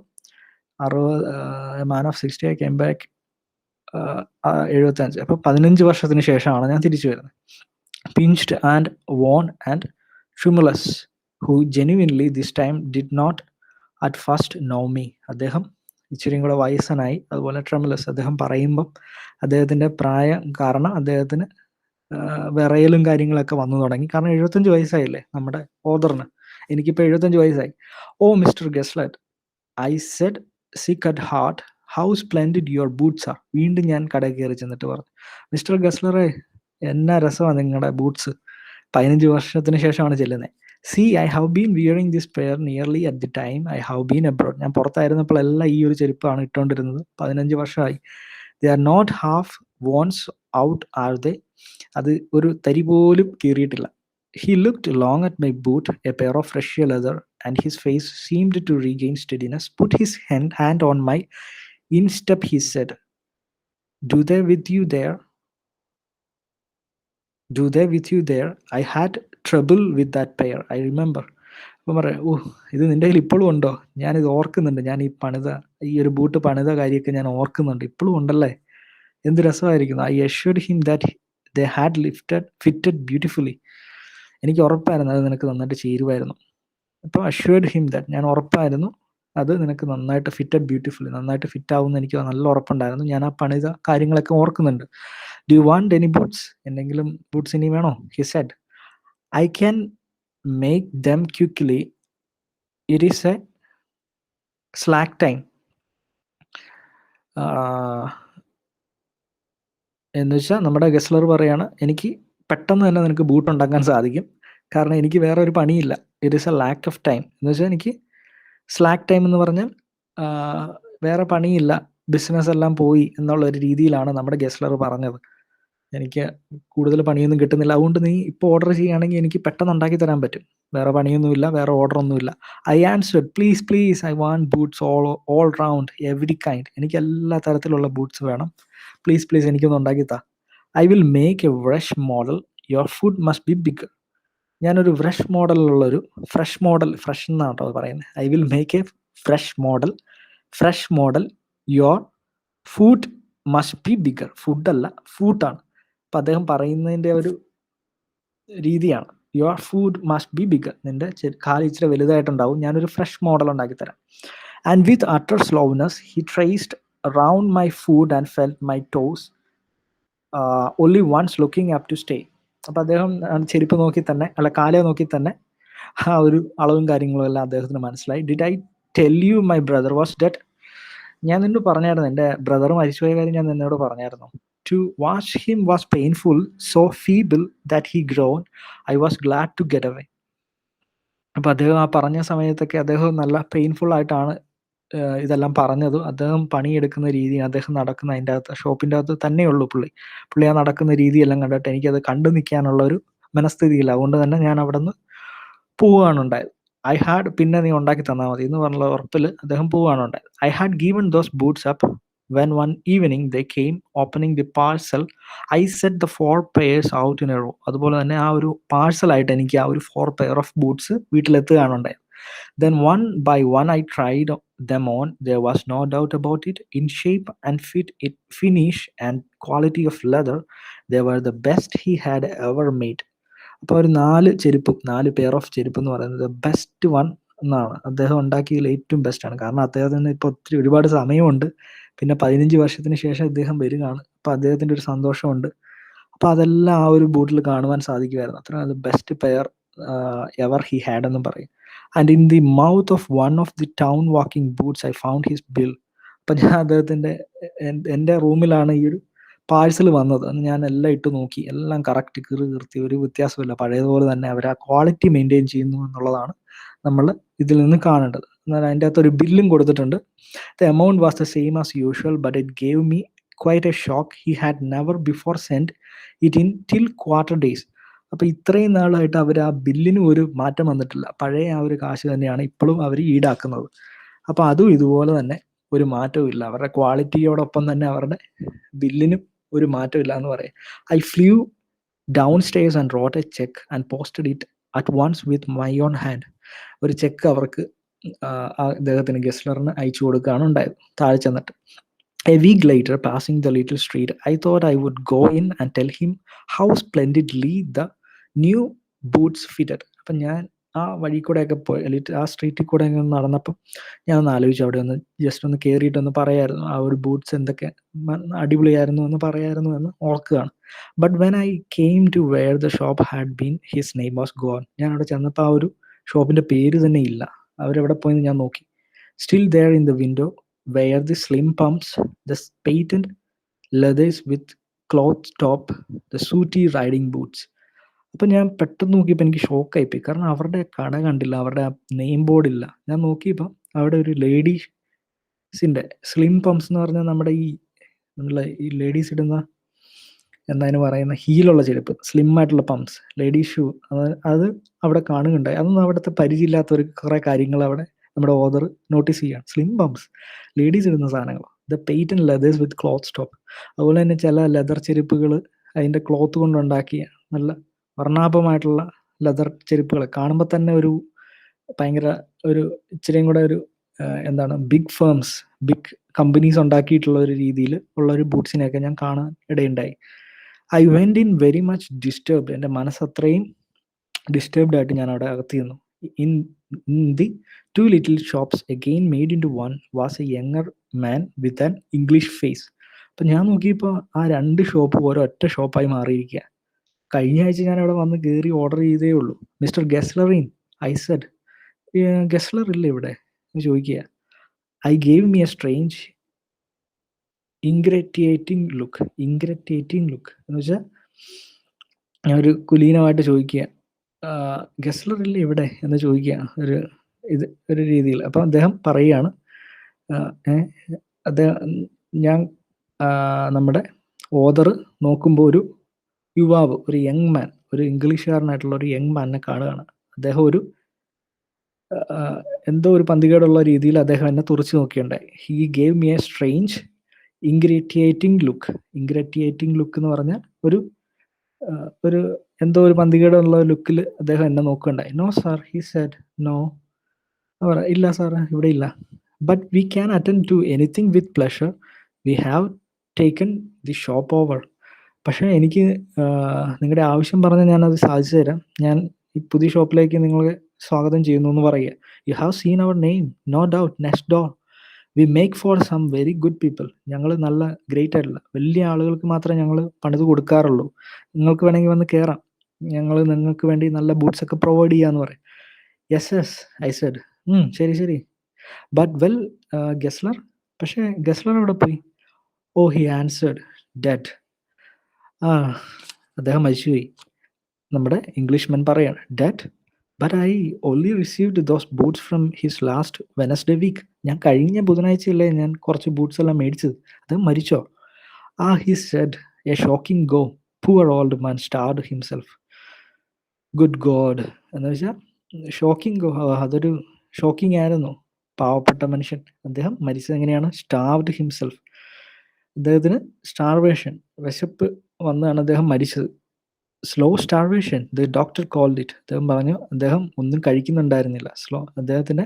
60, man of 60, I came back 75. അപ്പോൾ 15 വർഷത്തിന് ശേഷമാണ് ഞാൻ തിരിച്ചു വരുന്നത്. Pinched and worn and tremulous, who genuinely this time did not at first know me. അദ്ദേഹം ഇച്ചിരിയും കൂടെ വയസ്സനായി, അതുപോലെ ട്രെമുലസ്. അദ്ദേഹം പറയുമ്പം അദ്ദേഹത്തിൻ്റെ പ്രായം കാരണം അദ്ദേഹത്തിന് വിറയലും കാര്യങ്ങളൊക്കെ വന്നു തുടങ്ങി. കാരണം 75 വയസ്സായില്ലേ നമ്മുടെ ഓദറിന്. എനിക്കിപ്പോൾ 75 വയസ്സായി. Oh mister Gessler, I said sick at heart, how splendid your boots are. വീണ്ടും ഞാൻ കടയിൽ കയറി ചെന്നിട്ട് പറഞ്ഞു, മിസ്റ്റർ ഗസ്ലറെ, എന്നാ രസമാണ് നിങ്ങളുടെ ബൂട്ട്സ്. 15 വർഷത്തിന് ശേഷമാണ് ചെല്ലുന്നത്. See, I have been wearing this pair nearly at the time I have been abroad. ഞാൻ പുറത്തായിരുന്നപ്പോഴെല്ലാം ഈ ഒരു ചെരുപ്പാണ് ഇട്ടുകൊണ്ടിരുന്നത്. 15 വർഷമായി. ദേ ആർ നോട്ട് ഹാഫ് വോൺസ് ഔട്ട് ആർ ദേ. അത് ഒരു തരി പോലും കീറിയിട്ടില്ല. He looked long at my boot, a pair of fresh leather, and his face seemed to regain steadiness. Put his hand on my instep, he said, Do they with you there? Do they with you there? I had trouble with that pair, I remember. അപ്പം പറയാം, ഇത് നിൻ്റെ കയ്യിൽ ഇപ്പോഴും ഉണ്ടോ? ഞാനിത് ഓർക്കുന്നുണ്ട്. ഞാൻ ഈ ഒരു ബൂട്ട് പണിത കാര്യമൊക്കെ ഞാൻ ഓർക്കുന്നുണ്ട്. ഇപ്പോഴും ഉണ്ടല്ലേ? എന്ത് രസമായിരിക്കുന്നു. I assured him that they had fitted beautifully. എനിക്ക് ഉറപ്പായിരുന്നു അത് നിനക്ക് നന്നായിട്ട് ചേരുമായിരുന്നു. അപ്പോൾ അഷ്വേർഡ് ഹിം ദാറ്റ്, ഞാൻ ഉറപ്പായിരുന്നു അത് നിനക്ക് നന്നായിട്ട് ഫിറ്റഡ് ബ്യൂട്ടിഫുള്ളി, നന്നായിട്ട് ഫിറ്റ് ആവുമെന്ന് എനിക്ക് നല്ല ഉറപ്പുണ്ടായിരുന്നു. ഞാൻ ആ പണിത കാര്യങ്ങളൊക്കെ ഓർക്കുന്നുണ്ട്. Do you want any boots? എന്തെങ്കിലും ബൂട്ട്സ് ഇനി വേണോ? He said, I can make them quickly, it is a slack time. എന്ന് വെച്ചാൽ നമ്മുടെ ഗസ്ലർ പറയാണ്, എനിക്ക് പെട്ടെന്ന് തന്നെ നിനക്ക് ബൂട്ട് ഉണ്ടാക്കാൻ സാധിക്കും, കാരണം എനിക്ക് വേറെ ഒരു പണിയില്ല. It is A lack of time. എന്ന് വെച്ചാൽ എനിക്ക് സ്ലാക്ക് ടൈം എന്ന് പറഞ്ഞാൽ വേറെ പണിയില്ല, ബിസിനസ് എല്ലാം പോയി എന്നുള്ളൊരു രീതിയിലാണ് നമ്മുടെ ഗസ്ലർ പറഞ്ഞത്. എനിക്ക് കൂടുതൽ പണിയൊന്നും കിട്ടുന്നില്ല, അതുകൊണ്ട് നീ ഇപ്പോൾ ഓർഡർ ചെയ്യുകയാണെങ്കിൽ എനിക്ക് പെട്ടെന്ന് ഉണ്ടാക്കി തരാൻ പറ്റും. വേറെ പണിയൊന്നുമില്ല, വേറെ ഓർഡറൊന്നുമില്ല. I answered, please please, I want boots all round, every kind. എനിക്ക് എല്ലാ തരത്തിലുള്ള ബൂട്ട്സ് വേണം. പ്ലീസ് പ്ലീസ് എനിക്കൊന്ന് ഉണ്ടാക്കി താ. I will make a fresh model, your food must be bigger. ഞാനൊരു ഫ്രഷ് മോഡലുള്ളൊരു ഫ്രഷ് എന്നാണ് കേട്ടോ പറയുന്നത്. I will make a fresh model, your food must be bigger. ഫുഡല്ല, ഫൂട്ടാണ്. അപ്പം അദ്ദേഹം പറയുന്നതിൻ്റെ ഒരു രീതിയാണ്. Your food must be bigger. നിൻ്റെ കാല് ഇച്ചിരി വലുതായിട്ടുണ്ടാവും, ഞാനൊരു ഫ്രഷ് മോഡൽ ഉണ്ടാക്കി തരാം. And with utter slowness he traced around my food and felt my toes only once looking up to stay. അപ്പോൾ അദ്ദേഹം ചെരുപ്പ് നോക്കി തന്നെ, കാലേ നോക്കി തന്നെ ആ ഒരു അളവും കാര്യങ്ങളും എല്ലാം അദ്ദേഹത്തിന് മനസ്സിലായി. Did I tell you my brother was dead? ഞാൻ നിന്നോട് പറഞ്ഞായിരുന്നു, എൻ്റെ ബ്രദർ മരിച്ചുപോയ കാര്യം ഞാൻ നിന്നോട് പറഞ്ഞായിരുന്നു. To watch him was painful, so feeble that he grown, I was glad to get away. അപ്പോൾ അദ്ദേഹം ആ പറഞ്ഞ സമയത്തൊക്കെ അദ്ദേഹം നല്ല പെയിൻഫുൾ ആയിട്ടാണ് ഇതെല്ലാം പറഞ്ഞത്. അദ്ദേഹം പണിയെടുക്കുന്ന രീതി, അദ്ദേഹം നടക്കുന്ന അതിൻ്റെ അകത്ത് ഷോപ്പിൻ്റെ അകത്ത് തന്നെയുള്ളൂ പുള്ളി ആ നടക്കുന്ന രീതിയെല്ലാം കണ്ടിട്ട് എനിക്കത് കണ്ടു നിൽക്കാനുള്ള ഒരു മനസ്ഥിതിയില്ല. അതുകൊണ്ട് തന്നെ ഞാൻ അവിടെ നിന്ന് പോവുകയാണ് ഉണ്ടായത്. ഐ ഹാഡ്, പിന്നെ നീ ഉണ്ടാക്കി തന്നാൽ മതി എന്ന് പറഞ്ഞ ഉറപ്പിൽ അദ്ദേഹം പോവുകയാണ് ഉണ്ടായത്. I had given those boots up when one evening they came opening the parcel. I set the 4 pairs out in a row. അതുപോലെ തന്നെ ആ ഒരു പാഴ്സലായിട്ട് എനിക്ക് ആ ഒരു 4 pair ഓഫ് ബൂട്ട്സ് വീട്ടിലെത്തുകയാണ് ഉണ്ടായത്. Then one by one I tried them on. There was no doubt about it. In shape and finish and quality of leather, they were the best he had ever made. അപ്പോൾ ഒരു 4 pair of ചെരുപ്പ് എന്ന് പറയുന്നത് best one എന്നാണ്. അദ്ദേഹം ഉണ്ടാക്കിയതിൽ ഏറ്റവും ബെസ്റ്റാണ്. കാരണം അദ്ദേഹത്തിന് ഇപ്പോൾ ഒരുപാട് സമയമുണ്ട്. പിന്നെ 15 വർഷത്തിന് ശേഷം ഇദ്ദേഹം വരികയാണ്. അപ്പോൾ അദ്ദേഹത്തിൻ്റെ ഒരു സന്തോഷമുണ്ട്. അപ്പോൾ അതെല്ലാം ആ ഒരു ബൂട്ടിൽ കാണുവാൻ സാധിക്കുമായിരുന്നു. അത്രയും best pair ever he had എന്നും പറയും. And in the mouth of one of the town walking boots I found his bill. അപ്പം ഞാൻ അദ്ദേഹത്തിൻ്റെ എൻ്റെ റൂമിലാണ് ഈ ഒരു പാഴ്സൽ വന്നത്. ഞാൻ എല്ലാം ഇട്ട് നോക്കി. എല്ലാം കറക്റ്റ് കീർത്തി, ഒരു വ്യത്യാസമില്ല. പഴയതുപോലെ തന്നെ അവർ ആ ക്വാളിറ്റി മെയിൻറ്റെയിൻ ചെയ്യുന്നു എന്നുള്ളതാണ് നമ്മൾ ഇതിൽ നിന്ന് കാണേണ്ടത്. എന്നാൽ അതിൻ്റെ അകത്തൊരു ബില്ലും കൊടുത്തിട്ടുണ്ട്. The amount was the same as usual but it gave me quite A shock. He had never before send it in till quarter days. അപ്പോൾ ഇത്രയും നാളായിട്ട് അവർ ആ ബില്ലിനും ഒരു മാറ്റം വന്നിട്ടില്ല. പഴയ ആ ഒരു കാശ് തന്നെയാണ് ഇപ്പോഴും അവർ ഈടാക്കുന്നത്. അപ്പോൾ അതും ഇതുപോലെ തന്നെ ഒരു മാറ്റവും ഇല്ല. അവരുടെ ക്വാളിറ്റിയോടൊപ്പം തന്നെ അവരുടെ ബില്ലിനും ഒരു മാറ്റമില്ല എന്ന് പറയും. I flew down stairs and wrote a cheque and posted it at once with my own hand. ഒരു ചെക്ക് അവർക്ക് അദ്ദേഹത്തിന് ഗസ്ലറിന് അയച്ചു കൊടുക്കുകയാണ് ഉണ്ടായത് താഴെ ചെന്നിട്ട്. A week later, passing the little street, I thought I would go in and tell him how splendidly the new boots fitted. അപ്പം ഞാൻ ആ വഴി കൂടെയൊക്കെ പോയി, ആ സ്ട്രീറ്റിൽ കൂടെ നടന്നപ്പം ഞാൻ ഒന്ന് ആലോചിച്ചു, അവിടെ ഒന്ന് ജസ്റ്റ് ഒന്ന് കയറിയിട്ടൊന്ന് പറയായിരുന്നു ആ ഒരു ബൂട്ട്സ് എന്തൊക്കെ അടിപൊളിയായിരുന്നു എന്ന് പറയായിരുന്നു എന്ന് ഓർക്കുകയാണ്. But when I came to where the shop had been his name was gone. ഞാൻ അവിടെ ചെന്നപ്പോൾ ആ ഒരു ഷോപ്പിൻ്റെ പേര് തന്നെ ഇല്ല. അവരെവിടെ പോയെന്ന് ഞാൻ നോക്കി. Still there in the window were the slim pumps, the patent leathers with cloth top, the sooty riding boots. അപ്പം ഞാൻ പെട്ടെന്ന് നോക്കിയപ്പോൾ എനിക്ക് ഷോക്കായിപ്പോയി. കാരണം അവരുടെ കട കണ്ടില്ല, അവരുടെ ആ നെയിം ബോർഡ് ഇല്ല. ഞാൻ നോക്കിയപ്പോൾ അവിടെ ഒരു ലേഡീസിൻ്റെ സ്ലിം പംപ്സ് എന്ന് പറഞ്ഞാൽ നമ്മുടെ ഈ ലേഡീസ് ഇടുന്ന എന്നതിന് പറയുന്ന ഹീലുള്ള ചെരുപ്പ്, സ്ലിം ആയിട്ടുള്ള പംപ്സ്, ലേഡീസ് ഷൂ, അത് അവിടെ കാണുകയുണ്ടായി. അതൊന്നും അവിടുത്തെ പരിചയമില്ലാത്തവർക്ക് കുറേ കാര്യങ്ങൾ അവിടെ നമ്മുടെ ഓദർ നോട്ടീസ് ചെയ്യുകയാണ്. സ്ലിം പംപ്സ്, ലേഡീസ് ഇടുന്ന സാധനങ്ങൾ, the patent leathers with cloth stop. അതുപോലെ തന്നെ ചില ലെതർ ചെരുപ്പുകൾ അതിൻ്റെ ക്ലോത്ത് കൊണ്ടുണ്ടാക്കിയ നല്ല വർണ്ണാഭമായിട്ടുള്ള ലെതർ ചെരുപ്പുകൾ കാണുമ്പോൾ തന്നെ ഒരു ഭയങ്കര ഒരു ഇച്ചിരിയും കൂടെ ഒരു എന്താണ് ബിഗ് ഫേംസ്, ബിഗ് കമ്പനീസ് ഉണ്ടാക്കിയിട്ടുള്ള ഒരു രീതിയിൽ ഉള്ള ഒരു ബൂട്ട്സിനെയൊക്കെ ഞാൻ കാണാൻ ഇടയുണ്ടായി. I went in very much disturbed. എൻ്റെ മനസ്സ് അത്രയും ഡിസ്റ്റർബ്ഡ് ആയിട്ട് ഞാൻ അവിടെ അകത്തിരുന്നു. In the two little shops again made into one was a younger man with an English face. അപ്പം ഞാൻ നോക്കിയപ്പോൾ ആ രണ്ട് ഷോപ്പ് ഒരൊറ്റ ഷോപ്പായി മാറിയിരിക്കുക. കഴിഞ്ഞ ആഴ്ച ഞാൻ അവിടെ വന്ന് കയറി ഓർഡർ ചെയ്തേ ഉള്ളൂ. Mister Gessler in, I said. Gessler ഇല്ല ഇവിടെ എന്ന് ചോദിക്കുക. I gave me a strange ingratiating look എന്ന് വെച്ചാൽ ഞാൻ ഒരു കുലീനമായിട്ട് ചോദിക്കുക, ഗസ്ലർ ഇല്ല ഇവിടെ എന്ന് ചോദിക്കുക ഒരു രീതിയിൽ. അപ്പം അദ്ദേഹം പറയുകയാണ്, ഞാൻ നമ്മുടെ ഓദർ നോക്കുമ്പോൾ ഒരു യുവാവ്, ഒരു യങ് മാൻ, ഒരു ഇംഗ്ലീഷുകാരനായിട്ടുള്ള ഒരു യങ് മാനിനെ കാണുകയാണ്. അദ്ദേഹം ഒരു എന്തോ ഒരു പന്തികേടുള്ള രീതിയിൽ അദ്ദേഹം എന്നെ തുറച്ചു നോക്കിയുണ്ടായി. He gave me a strange ingratiating look എന്ന് പറഞ്ഞാൽ ഒരു എന്തോ ഒരു പന്തികേടുള്ള ലുക്കിൽ അദ്ദേഹം എന്നെ നോക്കുകയുണ്ടായി. No sir, he said. No, ഇല്ല സാർ, ഇവിടെ ഇല്ല. But we can attend to anything with pleasure. We have taken the shop over. പക്ഷേ എനിക്ക് നിങ്ങളുടെ ആവശ്യം പറഞ്ഞാൽ ഞാനത് സാധിച്ചു തരാം. ഞാൻ ഈ പുതിയ ഷോപ്പിലേക്ക് നിങ്ങളെ സ്വാഗതം ചെയ്യുന്നു എന്ന് പറയുക. You have seen our name, no doubt, next door. We make for some very good people. ഞങ്ങൾ നല്ല ഗ്രേറ്റ് ആയിട്ടുള്ള വലിയ ആളുകൾക്ക് മാത്രമേ ഞങ്ങൾ പണിത് കൊടുക്കാറുള്ളൂ. നിങ്ങൾക്ക് വേണമെങ്കിൽ വന്ന് കയറാം. ഞങ്ങൾ നിങ്ങൾക്ക് വേണ്ടി നല്ല ബൂട്ട്സ് ഒക്കെ പ്രൊവൈഡ് ചെയ്യാന്ന് പറയും. Yes I said. ശരി. ബട്ട് വെൽ ഗസ്ലർ, പക്ഷേ ഗസ്ലർ എവിടെ പോയി? Oh, he answered, dead. അദ്ദേഹം മരിച്ചുപോയി. നമ്മുടെ ഇംഗ്ലീഷ്മൻ പറയാണ്, dead. But I only received those boots from his last Wednesday week. ഞാൻ കഴിഞ്ഞ ബുധനാഴ്ചയല്ലേ ഞാൻ കുറച്ച് ബൂട്ട്സ് എല്ലാം മേടിച്ചത്. അദ്ദേഹം മരിച്ചോ? He said, a shocking go, poor old man starved himself. Good god എന്ന് വെച്ചാൽ ഷോക്കിംഗ് ഗോ, അതൊരു ഷോക്കിംഗ് ആയിരുന്നു. പാവപ്പെട്ട മനുഷ്യൻ, അദ്ദേഹം മരിച്ചത് എങ്ങനെയാണ്? Starved himself. അദ്ദേഹത്തിന് സ്റ്റാർവേഷൻ, വിശപ്പ് വന്നാണ് അദ്ദേഹം മരിച്ചത്. Slow starvation, the doctor called it. അദ്ദേഹം പറഞ്ഞു അദ്ദേഹം ഒന്നും കഴിക്കുന്നുണ്ടായിരുന്നില്ല. അദ്ദേഹത്തിന്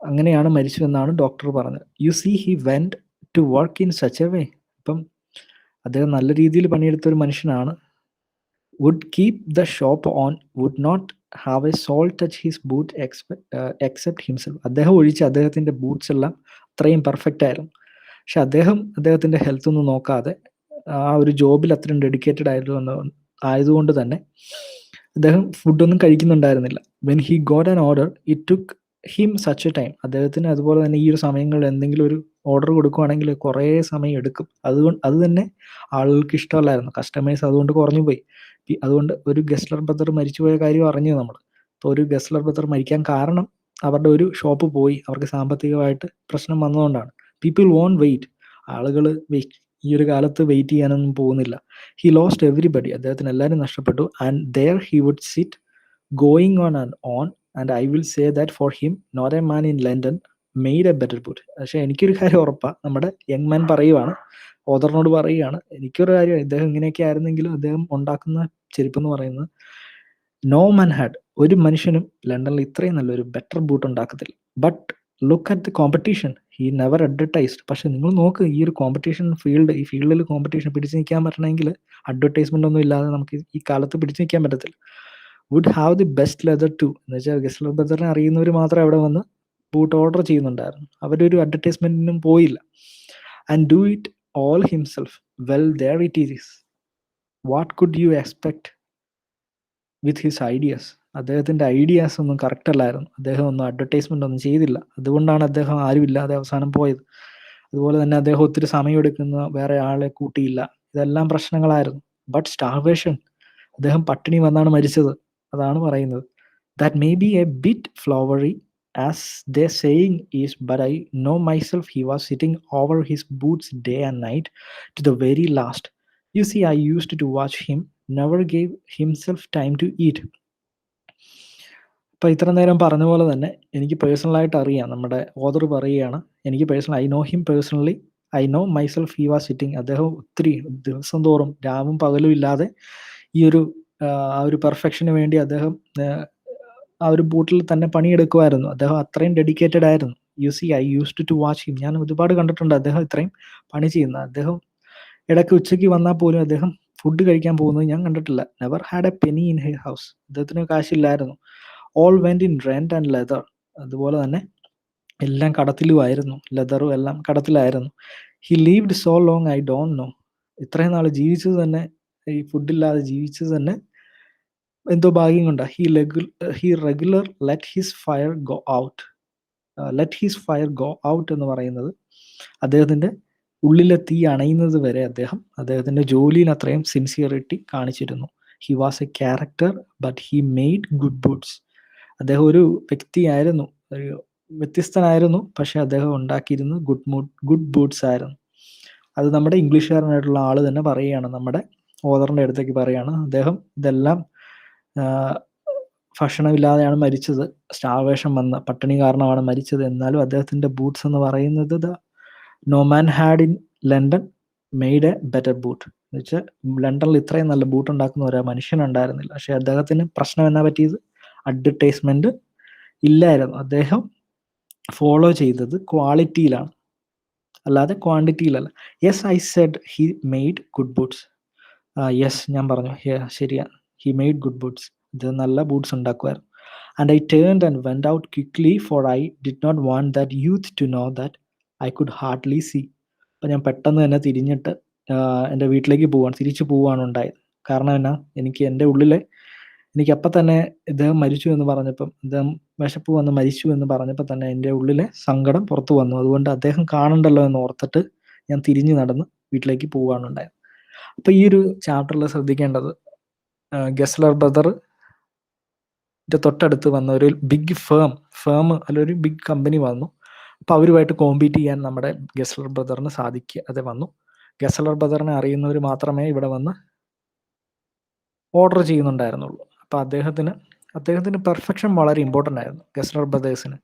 അങ്ങനെയാണ് മരിച്ചു എന്നാണ് ഡോക്ടർ പറഞ്ഞത്. You see, he went to work in such a way. അപ്പം അദ്ദേഹം നല്ല രീതിയിൽ പണിയെടുത്ത ഒരു മനുഷ്യനാണ്. Would keep the shop on, would not have a soul touch his boot except himself. അദ്ദേഹം ഒഴിച്ച് അദ്ദേഹത്തിൻ്റെ ബൂട്ട്സ് എല്ലാം അത്രയും പെർഫെക്റ്റ് ആയിരുന്നു. പക്ഷെ അദ്ദേഹത്തിൻ്റെ ഹെൽത്ത് ഒന്നും നോക്കാതെ ആ ഒരു ജോബിൽ അത്രയും ഡെഡിക്കേറ്റഡ് ആയതുകൊണ്ട് തന്നെ അദ്ദേഹം ഫുഡൊന്നും കഴിക്കുന്നുണ്ടായിരുന്നില്ല. When he got an order it took him such a time. അദ്ദേഹത്തിന് അതുപോലെ തന്നെ ഈ ഒരു സമയങ്ങളിൽ എന്തെങ്കിലും ഒരു ഓർഡർ കൊടുക്കുകയാണെങ്കിൽ കുറേ സമയം എടുക്കും. അത് തന്നെ ആളുകൾക്ക് ഇഷ്ടമല്ലായിരുന്നു, കസ്റ്റമേഴ്സ് അതുകൊണ്ട് കുറഞ്ഞു പോയി. അതുകൊണ്ട് ഒരു ഗസ്ലർ ബ്രദർ മരിച്ചുപോയ കാര്യം അറിഞ്ഞു നമ്മൾ. അപ്പോൾ ഒരു ഗസ്ലർ ബ്രദർ മരിക്കാൻ കാരണം അവരുടെ ഒരു ഷോപ്പ് പോയി, അവർക്ക് സാമ്പത്തികമായിട്ട് പ്രശ്നം വന്നതുകൊണ്ടാണ്. People won't wait. ആളുകൾ ഈ ഒരു കാലത്ത് വെയിറ്റ് ചെയ്യാനൊന്നും പോകുന്നില്ല. He lost everybody. അദ്ദേഹത്തിന് എല്ലാവരും നഷ്ടപ്പെട്ടു. And there he would sit going on and on and I will say that for him not a man in London made a better boot. പക്ഷേ എനിക്കൊരു കാര്യം ഉറപ്പാണ്, നമ്മുടെ യങ് മാൻ പറയുവാണ്, ഓദറിനോട് പറയുകയാണ്, എനിക്കൊരു കാര്യം, ഇദ്ദേഹം ഇങ്ങനെയൊക്കെ ആയിരുന്നെങ്കിലും അദ്ദേഹം ഉണ്ടാക്കുന്ന ചെരുപ്പ് എന്ന് പറയുന്നത് നോ മാൻ ഹാഡ്, ഒരു മനുഷ്യനും ലണ്ടനിൽ ഇത്രയും നല്ലൊരു ബെറ്റർ ബൂട്ട് ഉണ്ടാക്കത്തില്ല. But look at the competition, he never advertised. പക്ഷെ നിങ്ങൾ നോക്ക്, ഈ ഒരു കോമ്പറ്റീഷൻ ഈ ഫീൽഡിൽ കോമ്പറ്റീഷൻ പിടിച്ചു നിൽക്കാൻ പറ്റണമെങ്കിൽ അഡ്വർടൈസ്മെന്റ് ഒന്നും ഇല്ലാതെ നമുക്ക് ഈ കാലത്ത് പിടിച്ചു നിൽക്കാൻ പറ്റത്തില്ല. Would have the best leather to എന്ന് വെച്ചാൽ ഗസ്ലർ ബ്രദറിനെ അറിയുന്നവർ മാത്രം അവിടെ വന്ന് ബൂട്ട് ഓർഡർ ചെയ്യുന്നുണ്ടായിരുന്നു. അവരൊരു അഡ്വർടൈസ്മെന്റിനും പോയില്ല. And do it all himself. Well there it is. What could you expect with his ideas. അദ്ദേഹത്തിൻ്റെ ഐഡിയാസ് ഒന്നും കറക്റ്റ് അല്ലായിരുന്നു. അദ്ദേഹം ഒന്നും അഡ്വർടൈസ്മെൻ്റ് ഒന്നും ചെയ്തില്ല. അതുകൊണ്ടാണ് അദ്ദേഹം ആരുമില്ലാതെ അവസാനം പോയത്. അതുപോലെ തന്നെ അദ്ദേഹം ഒത്തിരി സമയമെടുക്കുന്ന വേറെ ആളെ കൂട്ടിയില്ല. ഇതെല്ലാം പ്രശ്നങ്ങളായിരുന്നു. ബട്ട് സ്റ്റാർവേഷൻ, അദ്ദേഹം പട്ടിണി വന്നാണ് മരിച്ചത്. അതാണ് പറയുന്നത്. That may be a bit flowery as the saying is, but I know myself he was sitting over his boots day and night to the very last. You see I used to watch him never gave himself time to eat. അപ്പോൾ ഇത്ര നേരം പറഞ്ഞ പോലെ തന്നെ എനിക്ക് പേഴ്സണലായിട്ട് അറിയാം, നമ്മുടെ ഓദർ പറയുകയാണ്, എനിക്ക് I know him personally, I know myself he was sitting. അദ്ദേഹം ഒത്തിരി ദിവസം തോറും രാവും പകലും ഇല്ലാതെ ഈ ഒരു ആ ഒരു പെർഫെക്ഷന് വേണ്ടി അദ്ദേഹം ആ ഒരു ബൂട്ടിൽ തന്നെ പണിയെടുക്കുമായിരുന്നു. അദ്ദേഹം അത്രയും ഡെഡിക്കേറ്റഡ് ആയിരുന്നു. You see I used to watch him. ഞാൻ ഒരുപാട് കണ്ടിട്ടുണ്ട് അദ്ദേഹം ഇത്രയും പണി ചെയ്യുന്ന. അദ്ദേഹം ഇടയ്ക്ക് ഉച്ചയ്ക്ക് വന്നാൽ പോലും അദ്ദേഹം ഫുഡ് കഴിക്കാൻ പോകുന്നത് ഞാൻ കണ്ടിട്ടില്ല. Never had a penny in he house. അദ്ദേഹത്തിന് കാശില്ലായിരുന്നു. All went in rent and leather. അതുപോലെ തന്നെ എല്ലാം കടത്തിലുമായിരുന്നു, ലെതറും എല്ലാം കടത്തിലായിരുന്നു. He lived so long I don't know. ഇത്രയും നാൾ ജീവിച്ചത് തന്നെ, ഈ ഫുഡില്ലാതെ ജീവിച്ചത് തന്നെ എന്തോ ഭാഗ്യം കൊണ്ടാണ്. He regular let his fire go out. Let his fire go out എന്ന് പറയുന്നത് അദ്ദേഹത്തിൻ്റെ ഉള്ളിലെ തീ അണയുന്നത് വരെ അദ്ദേഹത്തിൻ്റെ ജോലിയിൽ അത്രയും സിൻസിയറിറ്റി കാണിച്ചിരുന്നു. He was a character but he made good boots. അദ്ദേഹം ഒരു വ്യക്തിയായിരുന്നു, ഒരു വ്യത്യസ്തനായിരുന്നു, പക്ഷെ അദ്ദേഹം ഉണ്ടാക്കിയിരുന്നത് ഗുഡ് ബൂട്ട്സ് ആയിരുന്നു. അത് നമ്മുടെ ഇംഗ്ലീഷുകാരനായിട്ടുള്ള ആൾ തന്നെ പറയുകയാണ്, നമ്മുടെ ഓദറിൻ്റെ അടുത്തേക്ക് പറയുകയാണ്, അദ്ദേഹം ഇതെല്ലാം ഭക്ഷണമില്ലാതെയാണ് മരിച്ചത്, സ്റ്റാർവേഷൻ വന്ന പട്ടിണി കാരണമാണ് മരിച്ചത്. എന്നാലും അദ്ദേഹത്തിൻ്റെ ബൂട്ട്സ് എന്ന് പറയുന്നത് no man had in London made a better boot. എന്ന് വെച്ചാൽ ലണ്ടനിൽ ഇത്രയും നല്ല ബൂട്ട് ഉണ്ടാക്കുന്ന ഒരു മനുഷ്യനുണ്ടായിരുന്നില്ല. പക്ഷെ അദ്ദേഹത്തിന് പ്രശ്നം എന്നാ പറ്റിയത്? അഡ്വർടൈസ്മെന്റ് ഇല്ലായിരുന്നു. അദ്ദേഹം ഫോളോ ചെയ്തത് ക്വാളിറ്റിയിലാണ്, അല്ലാതെ ക്വാണ്ടിറ്റിയിലല്ല. Yes I said he made good boots. Yes, ഞാൻ പറഞ്ഞു, ശരിയാ, ഹി മെയ്ഡ് ഗുഡ് ബൂട്ട്സ്. ഇത് നല്ല ബൂട്ട്സ് ഉണ്ടാക്കുമായിരുന്നു. And I turned and went out quickly for I did not want that youth to know that I could hardly see. അപ്പം ഞാൻ പെട്ടെന്ന് തന്നെ തിരിഞ്ഞിട്ട് എൻ്റെ വീട്ടിലേക്ക് തിരിച്ചു പോവുകയാണ് ഉണ്ടായത്. കാരണം എന്നാ, എൻ്റെ ഉള്ളിലെ എനിക്കപ്പം തന്നെ ഇദ്ദേഹം മരിച്ചു എന്ന് പറഞ്ഞപ്പം, ഇദ്ദേഹം വിശപ്പ് വന്ന് മരിച്ചു എന്ന് പറഞ്ഞപ്പോൾ തന്നെ എൻ്റെ ഉള്ളിലെ സങ്കടം പുറത്തു വന്നു. അതുകൊണ്ട് അദ്ദേഹം കാണണ്ടല്ലോ എന്ന് ഓർത്തിട്ട് ഞാൻ തിരിഞ്ഞു നടന്ന് വീട്ടിലേക്ക് പോവുകയാണ് ഉണ്ടായത്. അപ്പോൾ ഈ ഒരു ചാപ്റ്ററിൽ ശ്രദ്ധിക്കേണ്ടത്, ഗസ്ലർ ബ്രദറിൻ്റെ തൊട്ടടുത്ത് വന്ന ഒരു ബിഗ് ഫേം ഒരു ബിഗ് കമ്പനി വന്നു. അപ്പോൾ അവരുമായിട്ട് കോമ്പീറ്റ് ചെയ്യാൻ നമ്മുടെ ഗസ്ലർ ബ്രദറിന് സാധിക്കാതെ വന്നു. ഗസ്ലർ ബ്രദറിനെ അറിയുന്നവർ മാത്രമേ ഇവിടെ വന്ന് ഓർഡർ ചെയ്യുന്നുണ്ടായിരുന്നുള്ളൂ. അപ്പോൾ അദ്ദേഹത്തിന് പെർഫെക്ഷൻ വളരെ ഇമ്പോർട്ടൻ്റ് ആയിരുന്നു. ഗസ്ലർ ബ്രദേഴ്സിന്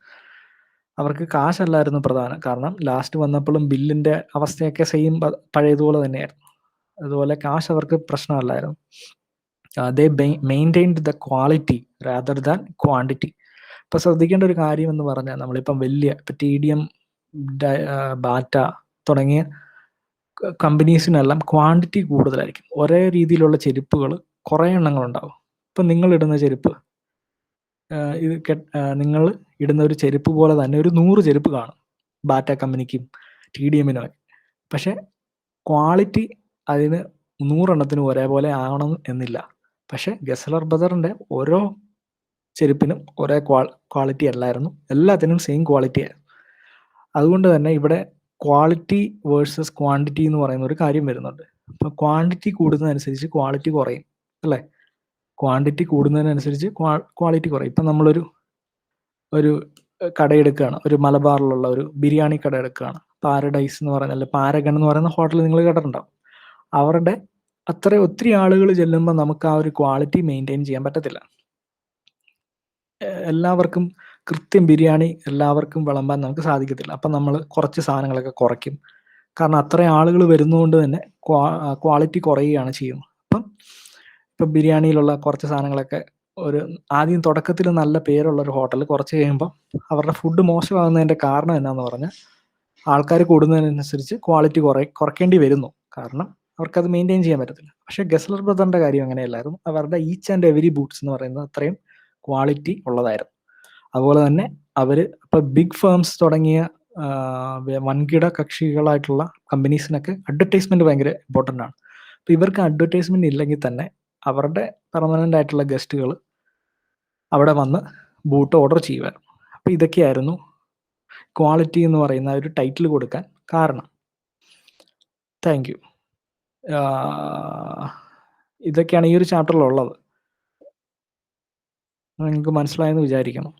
അവർക്ക് കാശല്ലായിരുന്നു പ്രധാനം. കാരണം ലാസ്റ്റ് വന്നപ്പോഴും ബില്ലിൻ്റെ അവസ്ഥയൊക്കെ സെയിം പഴയതുപോലെ തന്നെയായിരുന്നു. അതുപോലെ കാശ് അവർക്ക് പ്രശ്നമല്ലായിരുന്നു. They maintained the quality rather than quantity. ഇപ്പോൾ ശ്രദ്ധിക്കേണ്ട ഒരു കാര്യം എന്ന് പറഞ്ഞാൽ, നമ്മളിപ്പം ഇപ്പം TDM, ബാറ്റ തുടങ്ങിയ കമ്പനീസിനെല്ലാം ക്വാണ്ടിറ്റി കൂടുതലായിരിക്കും. ഒരേ രീതിയിലുള്ള ചെരുപ്പുകൾ കുറേ എണ്ണങ്ങളുണ്ടാവും. ഇപ്പം നിങ്ങളിടുന്ന ചെരുപ്പ് നിങ്ങൾ ഇടുന്ന ഒരു ചെരുപ്പ് പോലെ തന്നെ ഒരു 100 ചെരുപ്പ് കാണും ബാറ്റ കമ്പനിക്കും TDMനും. പക്ഷെ ക്വാളിറ്റി അതിന് 100 എണ്ണത്തിനും ഒരേപോലെ ആവണം എന്നില്ല. പക്ഷെ ഗസലർ ബ്രദറിൻ്റെ ഓരോ ചെരുപ്പിനും ഒരേ ക്വാളിറ്റി അല്ലായിരുന്നു, എല്ലാത്തിനും സെയിം ക്വാളിറ്റി ആയിരുന്നു. അതുകൊണ്ട് തന്നെ ഇവിടെ ക്വാളിറ്റി വേഴ്സസ് ക്വാണ്ടിറ്റി എന്ന് പറയുന്ന ഒരു കാര്യം വരുന്നുണ്ട്. അപ്പോൾ ക്വാണ്ടിറ്റി കൂടുന്നതനുസരിച്ച് ക്വാളിറ്റി കുറയും, അല്ലേ? ക്വാണ്ടിറ്റി കൂടുന്നതിനനുസരിച്ച് ക്വാളിറ്റി കുറയും. ഇപ്പം നമ്മളൊരു കടയെടുക്കുകയാണ്, ഒരു മലബാറിലുള്ള ഒരു ബിരിയാണി കട എടുക്കുകയാണ്. പാരഡൈസ് എന്ന് പറയുന്ന, അല്ലെ പാരഗൺ എന്ന് പറയുന്ന ഹോട്ടൽ നിങ്ങൾ കേട്ടിട്ടുണ്ടാവും. അവരുടെ ഒത്തിരി ആളുകൾ ചെല്ലുമ്പോൾ നമുക്ക് ആ ഒരു ക്വാളിറ്റി മെയിൻറ്റെയിൻ ചെയ്യാൻ പറ്റത്തില്ല. എല്ലാവർക്കും കൃത്യം ബിരിയാണി എല്ലാവർക്കും വിളമ്പാൻ നമുക്ക് സാധിക്കത്തില്ല. അപ്പം നമ്മൾ കുറച്ച് സാധനങ്ങളൊക്കെ കുറയ്ക്കും. കാരണം അത്രയും ആളുകൾ വരുന്നതുകൊണ്ട് തന്നെ ക്വാളിറ്റി കുറയുകയാണ് ചെയ്യുന്നത്. ഇപ്പം ബിരിയാണിയിലുള്ള കുറച്ച് സാധനങ്ങളൊക്കെ ആദ്യം തുടക്കത്തിൽ നല്ല പേരുള്ളൊരു ഹോട്ടൽ കുറച്ച് കഴിയുമ്പോൾ അവരുടെ ഫുഡ് മോശമാകുന്നതിൻ്റെ കാരണം എന്നാന്ന് പറഞ്ഞാൽ ആൾക്കാർ കൂടുന്നതിനനുസരിച്ച് ക്വാളിറ്റി കുറയ്ക്കേണ്ടി വരുന്നു. കാരണം അവർക്കത് മെയിൻറ്റെയിൻ ചെയ്യാൻ പറ്റത്തില്ല. പക്ഷേ ഗസലർ ബ്രദറിൻ്റെ കാര്യം അങ്ങനെയല്ലായിരുന്നു. അവരുടെ ഈച്ച് ആൻഡ് എവരി ബൂട്ട്സ് എന്ന് പറയുന്നത് അത്രയും ക്വാളിറ്റി ഉള്ളതായിരുന്നു. അതുപോലെ തന്നെ അവർ ഇപ്പോൾ ബിഗ് ഫേംസ് തുടങ്ങിയ വൻകിട കക്ഷികളായിട്ടുള്ള കമ്പനീസിനൊക്കെ അഡ്വർടൈസ്മെൻറ്റ് ഭയങ്കര ഇമ്പോർട്ടൻ്റ് ആണ്. അപ്പോൾ ഇവർക്ക് അഡ്വർടൈസ്മെൻറ്റ് ഇല്ലെങ്കിൽ തന്നെ അവരുടെ പെർമനൻ്റ് ആയിട്ടുള്ള ഗസ്റ്റുകൾ അവിടെ വന്ന് ബൂട്ട് ഓർഡർ ചെയ്യുമായിരുന്നു. അപ്പോൾ ഇതൊക്കെയായിരുന്നു ക്വാളിറ്റി എന്ന് പറയുന്ന ഒരു ടൈറ്റിൽ കൊടുക്കാൻ കാരണം. Thank you. ഇതൊക്കെയാണ് ഈ ഒരു ചാപ്റ്ററിലുള്ളത്. നിങ്ങൾക്ക് മനസ്സിലായെന്ന് വിചാരിക്കണം.